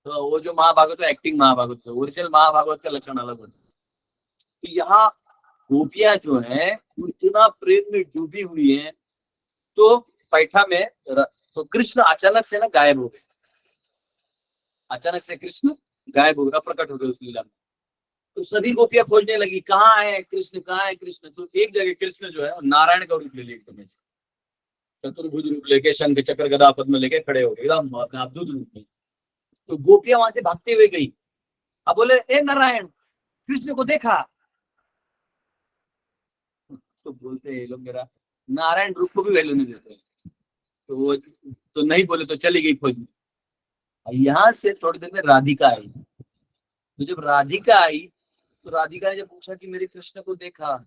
तो वो जो महाभागवत है एक्टिंग महाभागवत है, ओरिजिनल महाभागवत का लक्षण अलग होता है। तो यहाँ गोपियां जो है इतना प्रेम में डूबी हुई है। तो पैठा में तो कृष्ण अचानक से ना गायब हो गए, अचानक से कृष्ण गायब हो गए, प्रकट हो गए उस लीला में। तो सभी गोपियां खोजने लगी कहाँ है कृष्ण, कहाँ है कृष्ण। तो एक जगह कृष्ण जो है नारायण का रूप ले लिया, एकदम चतुर्भुज रूप लेके, शंख चक्र गदा पद्म लेके खड़े हो गए एकदम अद्भुत रूप में। तो गोपियां वहां से भागते हुए गई, अब बोले ए नारायण कृष्ण को देखा। तो बोलते हैं लोग मेरा नारायण रूप को भी वैल्यू नहीं देते, तो वो तो नहीं बोले, तो चली गई खोजने। यहाँ से थोड़ी देर में राधिका आई। तो जब राधिका आई तो राधिका ने जब पूछा कि मेरे कृष्ण को देखा,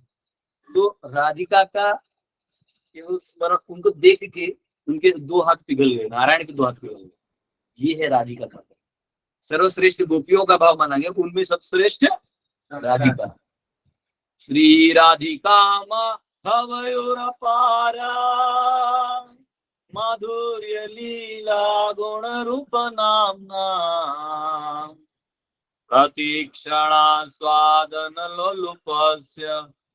तो राधिका का केवल स्मरण, उनको देख के उनके 2 हाथ पिघल गए, नारायण के 2 हाथ पिघल गए। ये है राधिका का सर्वश्रेष्ठ गोपियों का भाव माना गया, उनमें सबसे श्रेष्ठ राधिका। श्री राधिका माधवयोरपारा, माधुर्य लीला गुण रूप नामना, प्रतीक्षणा स्वादन लोलुपस्य,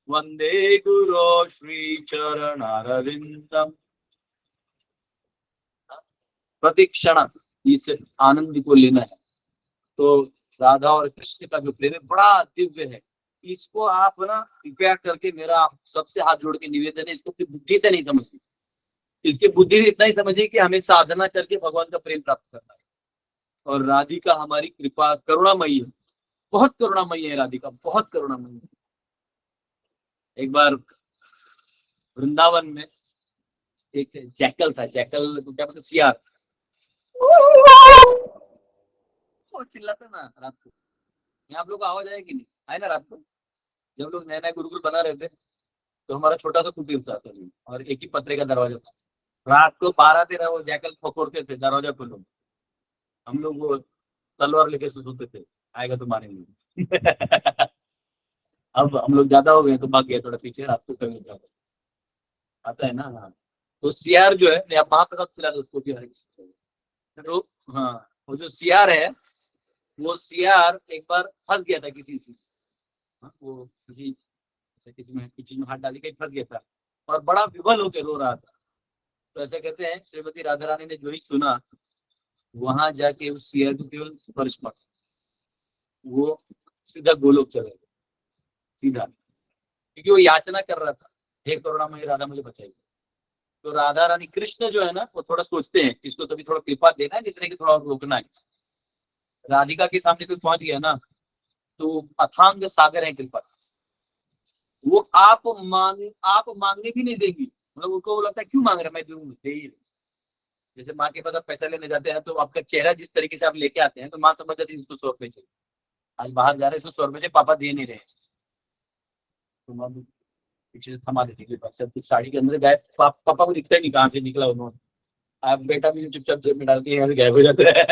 वंदे गुरो श्री चरणारविंदम। प्रतीक्षणा इस आनंद को लेना है। तो राधा और कृष्ण का जो प्रेम है बड़ा दिव्य है, इसको आप ना कृपया करके, मेरा सबसे हाथ जोड़ के निवेदन है, इसको अपनी बुद्धि से नहीं समझिए, इसकी बुद्धि से इतना ही समझिए कि हमें साधना करके भगवान का प्रेम प्राप्त करना है। और राधिका हमारी कृपा करुणामयी है, बहुत करुणामयी है राधिका, बहुत करुणामयी है। एक बार वृंदावन में एक जैकल था, जैकल तो क्या मतलब सियार, वो चिल्लाता ना रात को। यहाँ आप लोग को आवाज आएगी नहीं, आए ना रात को, जब लोग नया नया गुरुकुल बना रहे थे तो हमारा छोटा सा कुटीर था तो, और एक ही पत्रे का दरवाजा था। रात को 12-13 वो जैकल खखोरते थे, दरवाजा खोलो, हम लोग वो तलवार लेके सोते थे, आएगा तो मारेंगे। अब हम लोग ज्यादा हो गए तो भाग गए थोड़ा पीछे, रात को कभी ज्यादा आता है ना। हाँ, तो सियार जो है मैं महाप्रसाद खिला दो उसको भी हर किसी को। तो हाँ, वो जो सियार है, वो सियार एक बार फंस गया था किसी से। हाँ, वो किसी में किसी चीज में हाथ डाली के फंस गया था और बड़ा विवल होकर रो रहा था। तो ऐसे कहते हैं श्रीमती राधा रानी ने जो ही सुना, वहां जाके उस सियार को केवल स्पर्श मारा, वो सीधा गोलोक चले गए, सीधा, क्योंकि वो याचना कर रहा था, हे करुणामयी राधा मुझे बचाइए। तो राधा रानी कृष्ण जो है ना, वो थोड़ा सोचते हैं इसको तभी थोड़ा कृपा देना है, जितने की थोड़ा और रोकना है। राधिका के सामने कोई पहुंच गया ना, तो अथांग सागर है कृपा, वो आप मांगने भी नहीं देंगी। मतलब उनको वो लगता है क्यों मांग रहे, मैं दूंगी, दे ही रही। जैसे माँ के पास आप पैसा लेने जाते हैं तो आपका चेहरा जिस तरीके से आप लेके आते हैं तो माँ समझ जाती है इसको 100 रुपए चाहिए, आज बाहर जा रहे हैं इसको 100 रुपए चाहिए, पापा दे नहीं रहे, तो माँ पीछे से थमा देती है, सब कुछ साड़ी के अंदर गायब, पापा को दिखता ही नहीं कहाँ से निकला उन्होंने। आप बेटा भी चुपचाप जेब में डाल के यहाँ से गायब हो जाते हैं।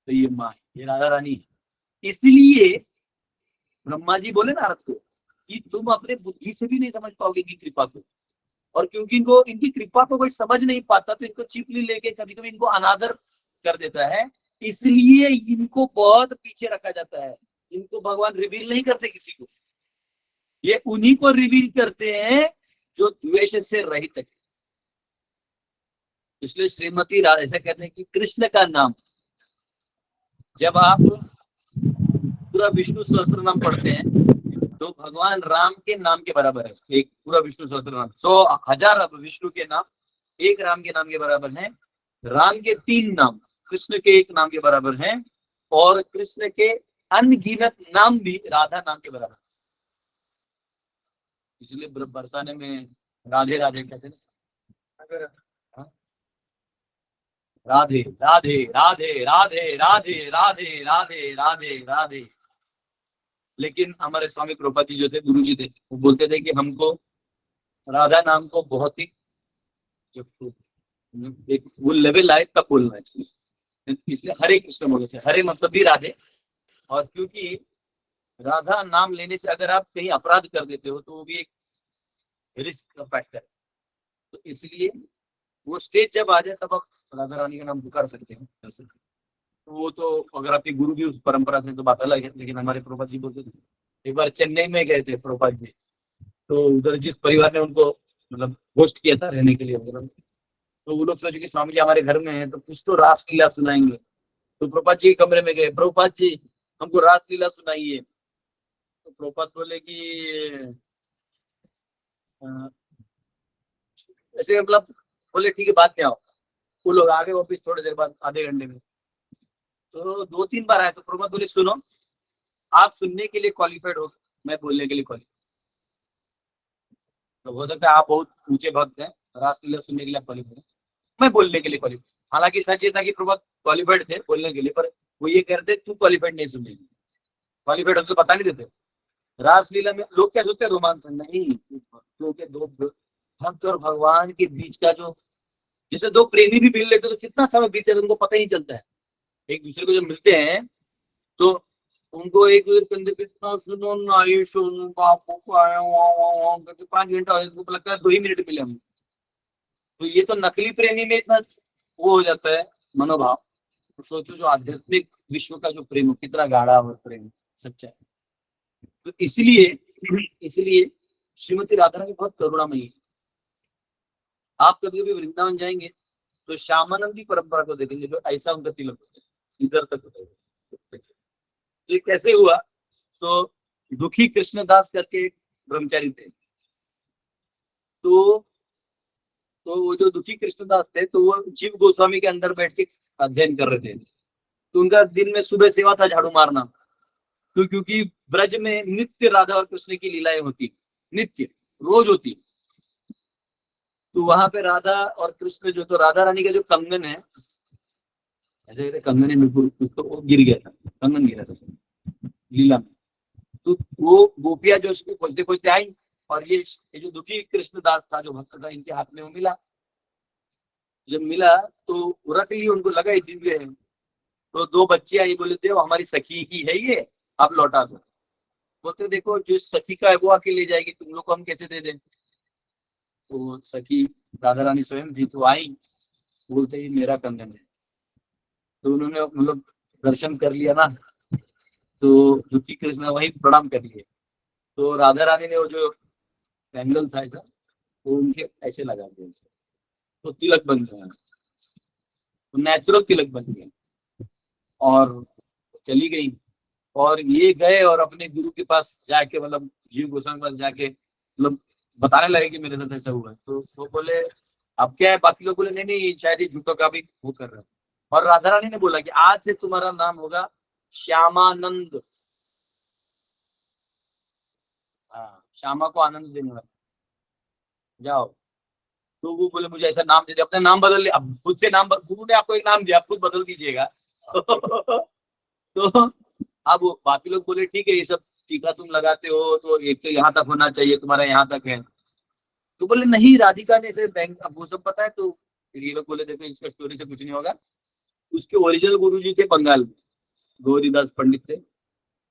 तो ये माँ, ये राधा रानी है। इसलिए ब्रह्मा जी बोले नारद को कि तुम अपने बुद्धि से भी नहीं समझ पाओगे इनकी कृपा को, और क्योंकि इनको इनकी कृपा को कोई समझ नहीं पाता तो इनको चीपली लेके कभी कभी इनको अनादर कर देता है, इसलिए इनको बहुत पीछे रखा जाता है। इनको भगवान रिवील नहीं करते किसी को, ये उन्हीं को रिवील करते हैं जो द्वेष से रहित है। इसलिए श्रीमती राधा ऐसा कहते हैं कि कृष्ण का नाम जब आप पूरा विष्णु सहस्त्र नाम पढ़ते हैं तो भगवान राम के नाम के बराबर है। एक पूरा विष्णु सहस्त्र नाम 100,000 विष्णु के नाम एक राम के नाम के बराबर है। राम के 3 नाम कृष्ण के 1 नाम के बराबर हैं, और कृष्ण के अनगिनत नाम भी राधा नाम के बराबर। इसलिए बरसाने में राधे राधे कहते हैं, राधे राधे राधे राधे राधे राधे राधे राधे राधे। लेकिन हमारे स्वामी प्रभुपाद जी जो थे, गुरु जी थे, वो बोलते थे कि हमको राधा नाम को बहुत ही एक वो लेवल आए तब बोलना चाहिए, इसलिए हरे कृष्ण बोलना चाहिए। हरे मतलब भी राधे, और क्योंकि राधा नाम लेने से अगर आप कहीं अपराध कर देते हो तो वो भी एक रिस्क का फैक्टर है। तो इसलिए वो स्टेज जब आ जाए तब आप राधा रानी का नाम पुकार सकते हैं, कर सकते हैं। तो वो तो अगर आपके गुरु भी उस परंपरा से तो बात अलग है, लेकिन हमारे प्रभुपाद जी बोलते थे। एक बार चेन्नई में गए थे प्रभुपाद जी, तो उधर जिस परिवार ने उनको मतलब होस्ट किया था रहने के लिए, तो वो लोग सोचे कि स्वामी जी हमारे घर में है तो कुछ तो रासलीला सुनाएंगे। तो प्रभुपाद जी के कमरे में गए, प्रभुपाद जी हमको रासलीला सुनाइए। तो प्रभुपाद बोले कि ऐसे मतलब, बोले ठीक है बाद में आओ। वो लोग आ गए वापिस थोड़ी देर बाद, आधे घंटे में। तो 2-3 बार आए तो प्रभुपाद बोले सुनो, आप सुनने के लिए क्वालिफाइड हो, मैं बोलने के लिए क्वालिफाइड। तो हो सकता है आप बहुत ऊंचे भक्त हैं, रासलीला सुनने के लिए क्वालिफाइड है, मैं बोलने के लिए क्वालिफाइड। हालांकि सच ये था कि प्रभुपाद क्वालिफाइड थे बोलने के लिए, पर वो ये कहते तू क्वालिफाइड नहीं सुनने के लिए, क्वालिफाइड होते तो बता नहीं देते। रासलीला में लोग क्या सोचते हैं रोमांस नहीं, भक्तों के 2 भक्त और भगवान के बीच का जो, जैसे 2 प्रेमी भी मिल लेते तो कितना समय बीत जाता है उनको पता ही नहीं चलता है। एक दूसरे को जब मिलते हैं तो उनको एक दूसरे कंधे पे इतना सुनो ना, ये सुनो बापू को आया 5 घंटा उनको लगता है 2 ही मिनट मिले हम। तो ये तो नकली प्रेमी में इतना वो हो जाता है मनोभाव। तो सोचो जो आध्यात्मिक विश्व का जो प्रेम कितना गाढ़ा और प्रेम सच्चा है। तो इसलिए श्रीमती राधा रानी बहुत करुणामयी है। आप कभी कभी वृंदावन जाएंगे तो श्यामानंद की परंपरा को देखेंगे, जो ऐसा उनका तिलक होता है इधर तक होता है। तो ये कैसे हुआ, तो दुखी कृष्णदास करके एक ब्रह्मचारी थे, तो वो जो दुखी कृष्णदास थे तो वो जीव गोस्वामी के अंदर बैठ के अध्ययन कर रहे थे। तो उनका दिन में सुबह सेवा था झाड़ू मारना, तो क्योंकि ब्रज में नित्य राधा और कृष्ण की लीलाएं होती, नित्य रोज होती। तो वहां पे राधा और कृष्ण जो, तो राधा रानी का जो कंगन है, ऐसे कंगन है कुछ तो वो गिर गया था, कंगन गिरा था लीला में। तो वो गोपियां जो उसको खोजते खोजते आई, और ये जो दुखी कृष्णदास था जो भक्त था, इनके हाथ में वो मिला। जब मिला तो रख ली, उनको लगा ये दिव्य है। तो दो बच्चे आई, बोले थे वो हमारी सखी ही है ये, आप लौटा दो। बोलते देखो जो सखी का है वो आके ले जाएगी, तुम लोग को हम कैसे दे दें। तो सखी राधा रानी स्वयं थी, तो आई, बोलते ही मेरा कंगन है। तो उन्होंने मतलब दर्शन कर लिया ना, तो दुखी कृष्ण वही प्रणाम कर लिए। तो राधा रानी ने वो जो बैंगल था ऐसा, वो उनके ऐसे लगा दिया, तो तिलक बन गया, तो नेचुरल तिलक बन गया। और चली गई, और ये गए और अपने गुरु के पास जाके, मतलब जीव गोस्वामी के पास जाके, मतलब बताने लगे कि मेरे साथ ऐसा हुआ है। तो वो बोले अब क्या है, बाकी लोग बोले नहीं नहीं शायद ये झूठों का भी वो कर रहा है। और राधा रानी ने बोला कि आज से तुम्हारा नाम होगा श्यामानंद। हाँ, श्यामा को आनंद देने वाला, जाओ। तो वो बोले मुझे ऐसा नाम दे दिया, अपना नाम बदल लिया। अब खुद से नाम, गुरु ने आपको एक नाम दिया, आप खुद बदल दीजिएगा। तो अब बाकी लोग बोले ठीक है, ये सब टीका तुम लगाते हो तो एक तो यहाँ तक होना चाहिए, तुम्हारा यहाँ तक है। तो बोले नहीं, राधिका ने इसे बैंक, अब वो सब पता है। तो फिर ये लोग बोले देखो इसका स्टोरी से कुछ नहीं होगा। उसके ओरिजिनल गुरु जी थे बंगाल में, गौरीदास पंडित थे,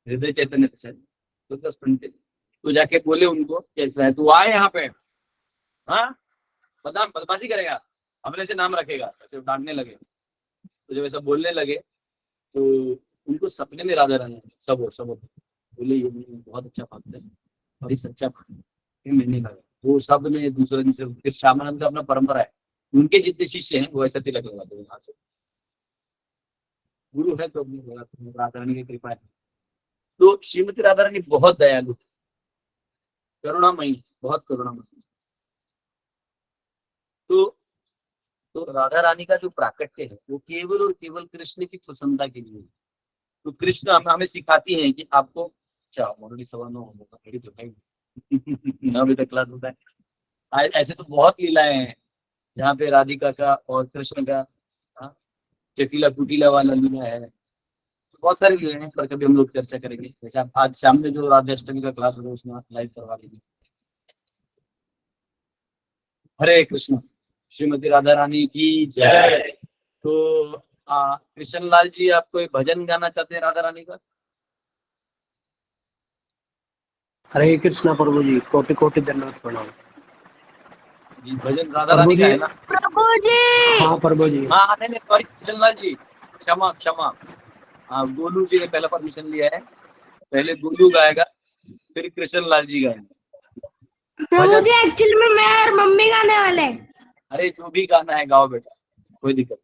हृदय चैतन्य थे शायद, गौरीदास पंडित थे। तो जाके बोले उनको कैसा है, तो वो आए यहाँ पे, हाँ बदमाशी करेगा, अपने से नाम रखेगा, ऐसे डांटने लगे। तो जब ऐसा बोलने लगे तो उनको सपने में राधा रानी सब बोले ये बहुत अच्छा भक्त है और ये सच्चा भक्त है, फिर मैंने लगा। वो सब ने दूसरे दिन से, फिर श्यामानंद का अपना परंपरा है, उनके जितने शिष्य हैं वो ऐसा तिलक लगाते हैं यहाँ से। गुरु है तो अपनी राधा रानी की कृपा है। तो श्रीमती राधा रानी बहुत दयालु, करुणामयी, बहुत करुणामयी। तो राधा रानी का जो प्राकट्य है वो केवल और केवल कृष्ण की प्रसन्नता के लिए है। तो कृष्ण हमें सिखाती हैं कि आपको क्या ऑलरेडी 9:15 होगा, मेरी तो भाई 9 बजे तक क्लास होता है। ऐसे तो बहुत लीलाएं हैं जहाँ पे राधिका का और कृष्ण का, हाँ, चटीला कुटीला वाला लीला है। तो बहुत सारी लीलाएं हैं, पर कभी हम लोग चर्चा करेंगे। जैसे आप आज शाम में जो राधा अष्टमी का क्लास होगा उसमें आप लाइव करवा लीजिए। हरे कृष्ण, श्रीमती राधा रानी की जय। तो कृष्ण लाल जी, आप कोई भजन गाना चाहते हैं राधा रानी का? हरे कृष्णा प्रभु जी, कोटि कोटि दंडवत प्रणाम। जी, भजन राधा रानी का है ना? प्रभु जी। हाँ प्रभु जी। हाँ नहीं नहीं, सॉरी कृष्ण लाल जी, क्षमा क्षमा। हाँ, गोलू जी ने पहला परमिशन लिया है, पहले गोलू गाएगा फिर कृष्ण लाल जी गाएंगे। प्रभु जी एक्चुअली में मैं और मम्मी गाने वाले हैं। अरे जो भी गाना है गाओ बेटा, कोई दिक्कत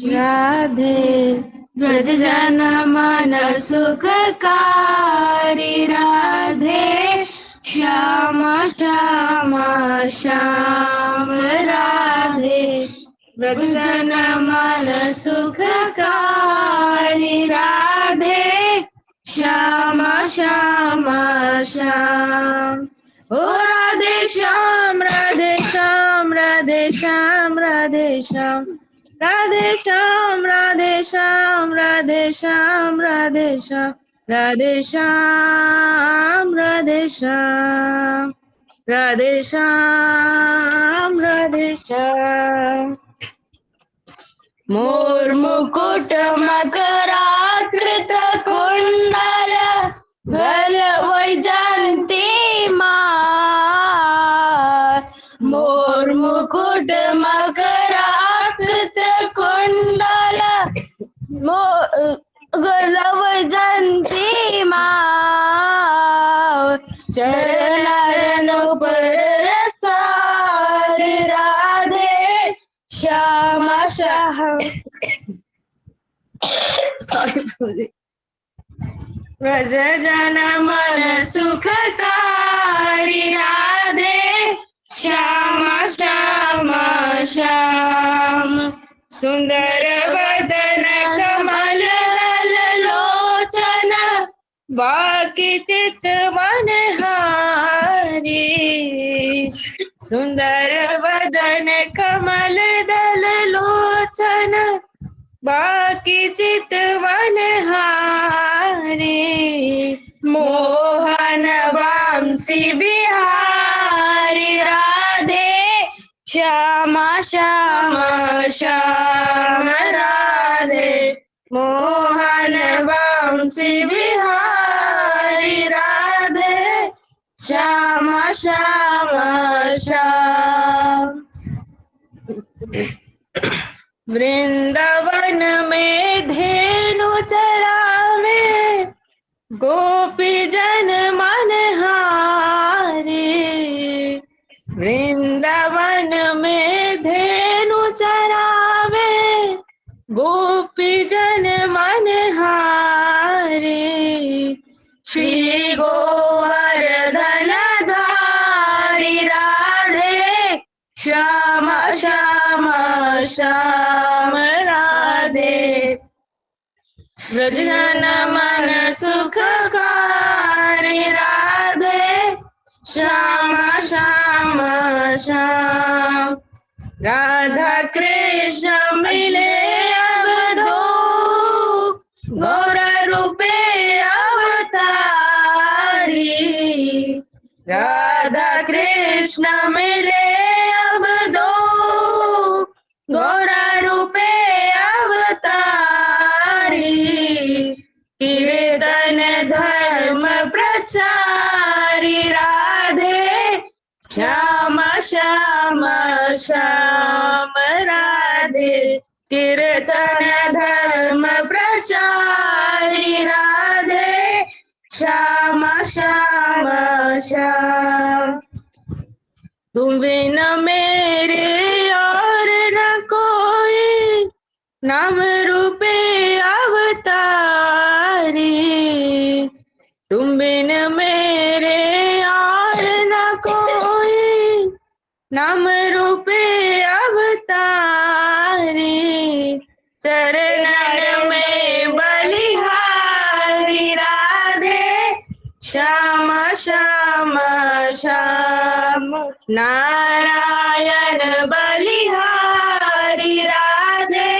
राधे ब्रज जन मन सुखकारी, राधे श्यामा श्यामा श्याम, राधे ब्रज जन मन सुखकारी, राधे श्यामा श्यामा श्याम। ओ राधे श्याम राधे श्याम राधे श्याम राधे श्याम, राधे श्याम राधे श्याम राधे श्याम राधे श्याम, राधे श्याम राधे श्याम, राधे श्याम राधे श्याम। मोर मुकुट मकराकृत कुंडल, भल वैजयंती माला। मोर मुकुट मकराकृत कुंडल, भल वैजयंती माला। चरण पर रसाल, राधे श्यामा श्याम ब्रज जन मन सुखकारी, राधे श्यामा श्यामा श्याम। सुंदर बदन कमल दल लोचन, बाकी चित मन हारी, सुंदर वदन कमल दल लोचन बाकी चितवन हारे मोहन वांसी बिहारी राधे श्यामा श्यामा श्याम राधे मोहन वांसी बिहारी राधे श्यामा श्यामा श्याम। वृंदावन में धेनु चरावे गोपी जन मन हारे वृंदावन में धेनु चरावे गोपी जन मन हारे श्री गोवर्धन धारी राधे श्यामा श्यामा श्याम राधे व्रजन मन सुखकारी राधे श्यामा श्यामा श्याम। राधा कृष्ण मिले अब दो गौर रूपे अवतारी राधा कृष्ण मिले अब दो गौर रूपे अवतारी कीर्तन धर्म प्रचारी राधे श्यामा श्यामा श्याम राधे कीर्तन धर्म प्रचारी राधे श्यामा श्यामा श्याम। तुम बिन मेरे और न कोई नाम रूपे अवतारी तुम बिन मेरे और न कोई नाम रूपे अवतारी चरणन में बलिहारी राधे श्यामा श्यामा श्याम नारायण बलिहारी राधे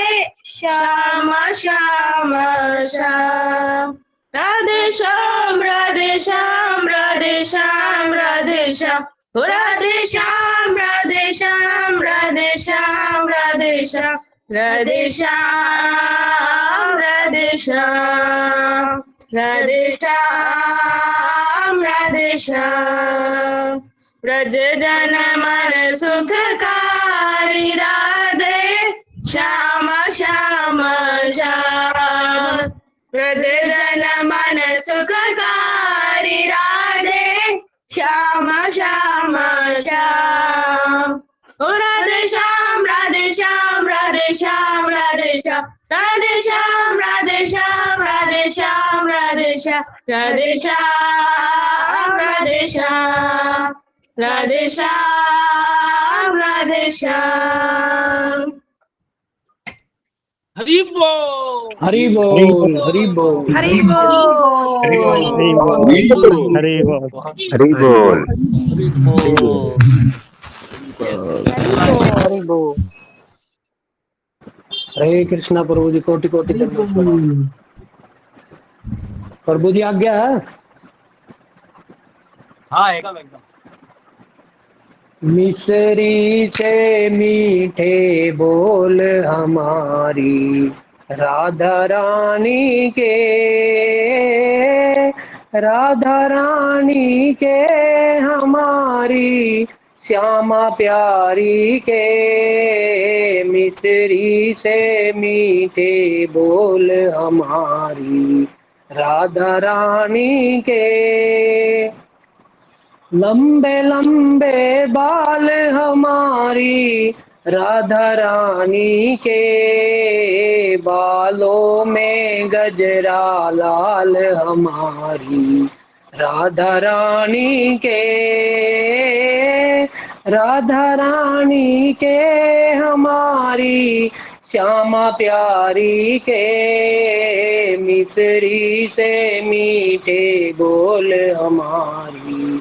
श्यामा श्यामा श्याम। राधे श्याम राधे श्याम राधे श्याम राधे श्याम ओ राधे श्याम राधे श्याम राधे श्याम राधे श्याम राधे श्याम राधे श्याम राधे श्याम राधे श्याम। ब्रज जन मन सुखकारी राधे श्यामा श्यामा श्याम ब्रज जन मन सुखकारी राधे श्यामा श्यामा श्याम ओ राधे श्याम राधे श्याम राधे श्याम राधे श्याम राधे श्याम राधे श्याम राधे श्याम राधे श्याम राधे श्याम राधे श्याम राधे श्याम राधे श्याम। हरि बोल हरि बोल हरि बोल हरि बोल हरि बोल हरि बोल हरि बोल। हरे कृष्णा प्रभु जी कोटि कोटि दंडवत प्रणाम। प्रभु जी आज्ञा है। हाँ एकदम एकदम। मिसरी से मीठे बोल हमारी राधा रानी के हमारी श्यामा प्यारी के मिसरी से मीठे बोल हमारी राधा रानी के लंबे लंबे बाल हमारी राधा रानी के बालों में गजरा लाल हमारी राधा रानी के हमारी श्यामा प्यारी के मिसरी से मीठे बोल हमारी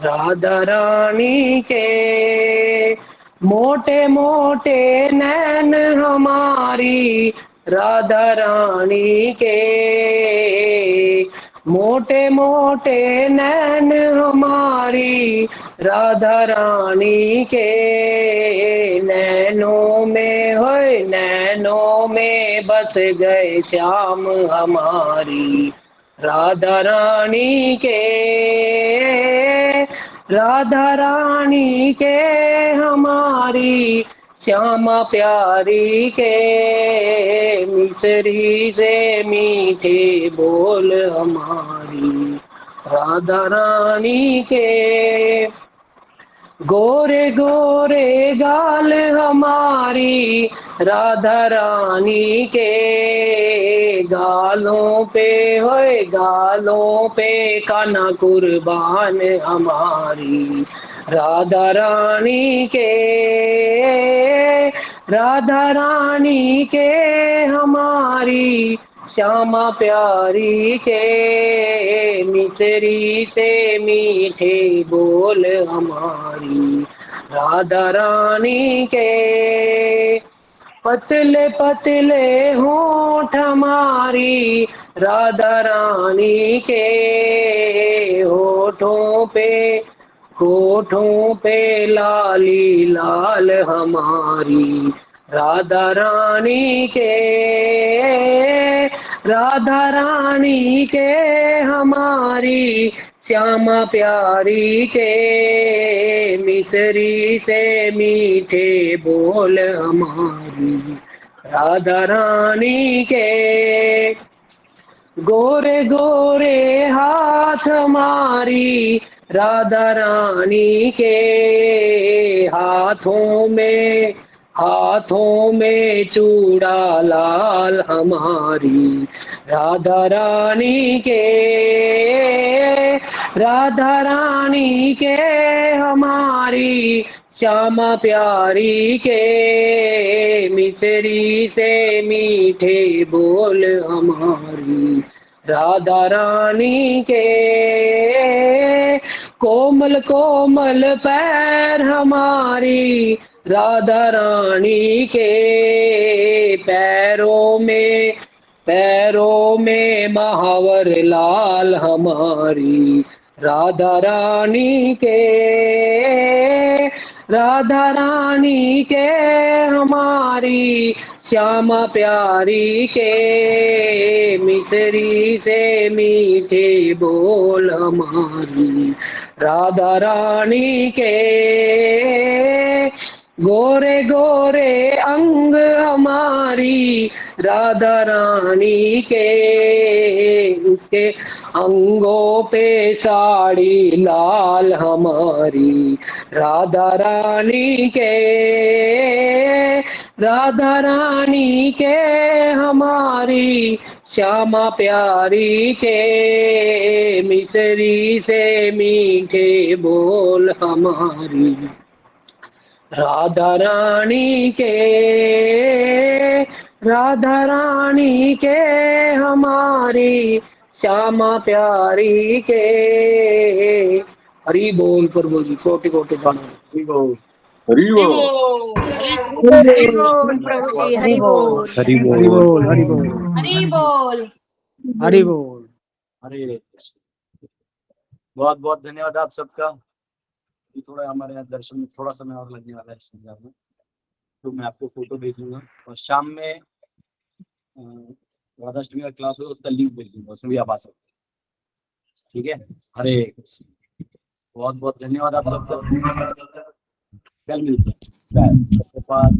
राधा रानी के। मोटे मोटे नैन हमारी राधा रानी के। मोटे मोटे नैन हमारी राधा रानी के। नैनों में होए नैनों में बस गए श्याम हमारी राधा रानी के। राधा रानी के हमारी श्यामा प्यारी के। मिसरी से मीठे बोल हमारी राधा रानी के। गोरे गोरे गाल हमारी राधा रानी के। गालों पे होए गालों पे काना कुर्बान हमारी राधा रानी के। राधा रानी के हमारी श्यामा प्यारी के। मिसरी से मीठे बोल हमारी राधा रानी के। पतले पतले होंठ हमारी राधा रानी के। होठों पे लाली लाल हमारी राधा रानी के। राधा रानी के हमारी श्यामा प्यारी के। मिसरी से मीठे बोल हमारी राधा रानी के। गोरे गोरे हाथ हमारी राधा रानी के। हाथों में चूड़ा लाल हमारी राधा रानी के। राधा रानी के हमारी श्यामा प्यारी के। मिसरी से मीठे बोल हमारी राधा रानी के। कोमल कोमल पैर हमारी राधा रानी के। पैरों में महावर लाल हमारी राधा रानी के। राधा रानी के हमारी श्यामा प्यारी के। मिसरी से मीठे बोल हमारी राधा रानी के। गोरे गोरे अंग हमारी राधा रानी के। उसके अंगों पे साड़ी लाल हमारी राधा रानी के। राधा रानी के हमारी श्यामा प्यारी के। मिसरी से मीठे बोल हमारी राधा रानी के। राधा रानी के हमारी श्यामा प्यारी के। हरि बोल प्रभु जी, कोटि कोटि हरि बोल। हरि बोल। हरि बोल प्रभु जी, हरि बोल। हरि हरि बोल। बोल हरि बोल हरि बोल। हरि बोल। हरे कृष्ण। बहुत बहुत धन्यवाद आप सबका। ये थोड़ा हमारे यहाँ दर्शन में थोड़ा समय और लगने वाला है श्रृंगार में, तो मैं आपको फोटो भेज दूंगा और शाम में राधाष्टमी का क्लास होगा, उसका लिंक भेज दूंगा, उसमें भी आप आ सकते हैं। ठीक है। हरे कृष्ण। बहुत बहुत धन्यवाद आप सबका। कल मिलते हैं। बाय।